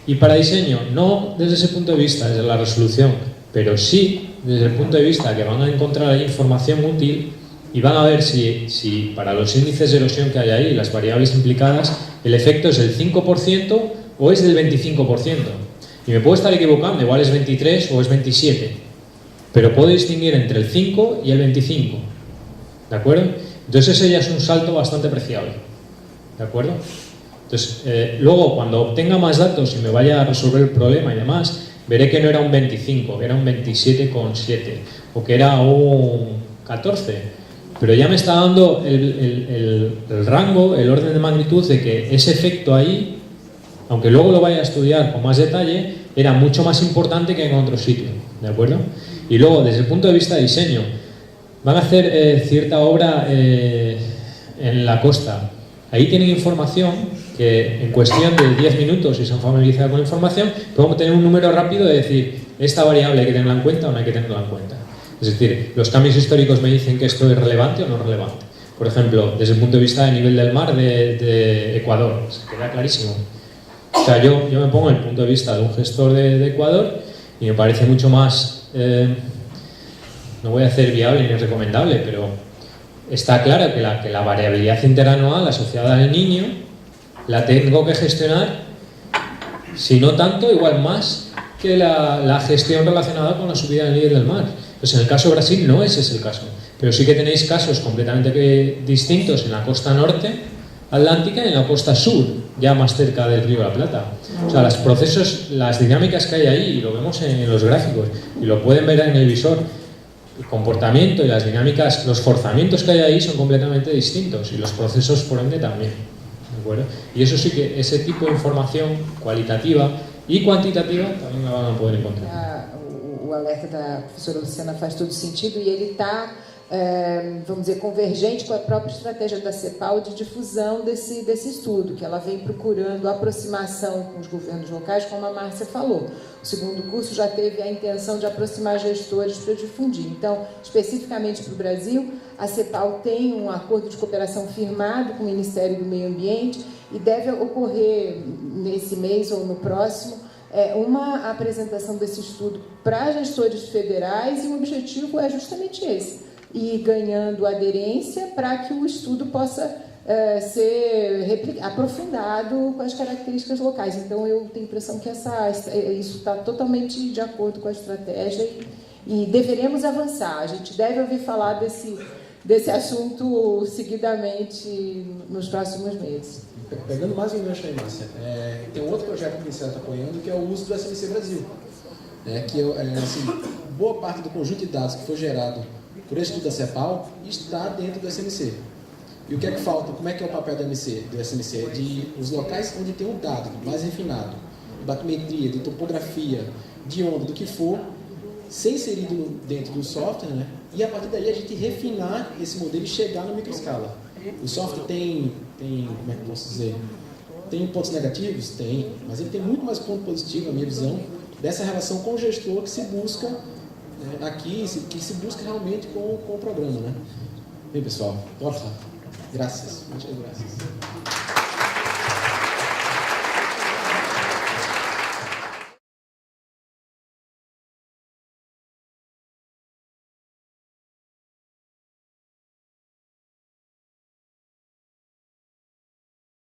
Speaker 2: Y para diseño, no desde ese punto de vista, desde la resolución, pero sí desde el punto de vista que van a encontrar ahí información útil y van a ver si para los índices de erosión que hay ahí, las variables implicadas, el efecto es del 5% o es del 25%. Y me puedo estar equivocando, igual es 23 o es 27, pero puedo distinguir entre el 5 y el 25, ¿de acuerdo? Entonces ese ya es un salto bastante apreciable, ¿de acuerdo? Entonces, luego cuando obtenga más datos y me vaya a resolver el problema y demás, veré que no era un 25, que era un 27,7 o que era un 14, pero ya me está dando el rango, el orden de magnitud de que ese efecto ahí, aunque luego lo vaya a estudiar con más detalle, era mucho más importante que en otro sitio, ¿de acuerdo? Y luego, desde el punto de vista de diseño, van a hacer cierta obra en la costa. Ahí tienen información que en cuestión de 10 minutos, si se han familiarizado con la información, podemos tener un número rápido de decir, esta variable hay que tenerla en cuenta o no hay que tenerla en cuenta. Es decir, los cambios históricos me dicen que esto es relevante o no relevante. Por ejemplo, desde el punto de vista del nivel del mar de Ecuador, se queda clarísimo. O sea, yo me pongo en el punto de vista de un gestor de Ecuador y me parece mucho más, no voy a decir viable ni recomendable, pero está claro que la variabilidad interanual asociada al niño la tengo que gestionar, si no tanto, igual más que la gestión relacionada con la subida del nivel del mar. Pues en el caso de Brasil no ese es el caso, pero sí que tenéis casos completamente distintos en la costa norte atlántica y en la costa sur, ya más cerca del río de la Plata. O sea, los procesos, las dinámicas que hay ahí, y lo vemos en los gráficos, y lo pueden ver en el visor, el comportamiento y las dinámicas, los forzamientos que hay ahí son completamente distintos, y los procesos por ende también. ¿De acuerdo? Y eso sí que, ese tipo de información cualitativa e quantitativa também la van a poder encontrar.
Speaker 6: O alerta da professora Luciana faz todo sentido e ele está, vamos dizer, convergente com a própria estratégia da CEPAL de difusão desse estudo, que ela vem procurando aproximação com os governos locais, como a Márcia falou. O segundo curso já teve a intenção de aproximar gestores para difundir. Então, especificamente para o Brasil, a CEPAL tem um acordo de cooperação firmado com o Ministério do Meio Ambiente e deve ocorrer nesse mês ou no próximo uma apresentação desse estudo para gestores federais e o objetivo é justamente esse, ir ganhando aderência para que o estudo possa ser aprofundado com as características locais. Então, eu tenho a impressão que isso está totalmente de acordo com a estratégia e deveremos avançar. A gente deve ouvir falar desse assunto seguidamente nos próximos meses.
Speaker 1: Pegando mais um gancho aí, Márcia, tem um outro projeto que o Ministério está apoiando, que é o uso do SMC Brasil, que assim, boa parte do conjunto de dados que foi gerado por esse estudo da CEPAL está dentro do SMC. E o que é que falta? Como é que é o papel do SMC? De os locais onde tem um dado mais refinado, de batimetria, de topografia, de onda, do que for, ser inserido dentro do software, né? E a partir daí a gente refinar esse modelo e chegar na microescala. O software tem, como é que eu posso dizer? Tem pontos negativos? Tem, mas ele tem muito mais ponto positivo, na minha visão, dessa relação com o gestor que se busca aqui, que se busca realmente com o programa, né? Bem, pessoal, porra, graças, muitas graças.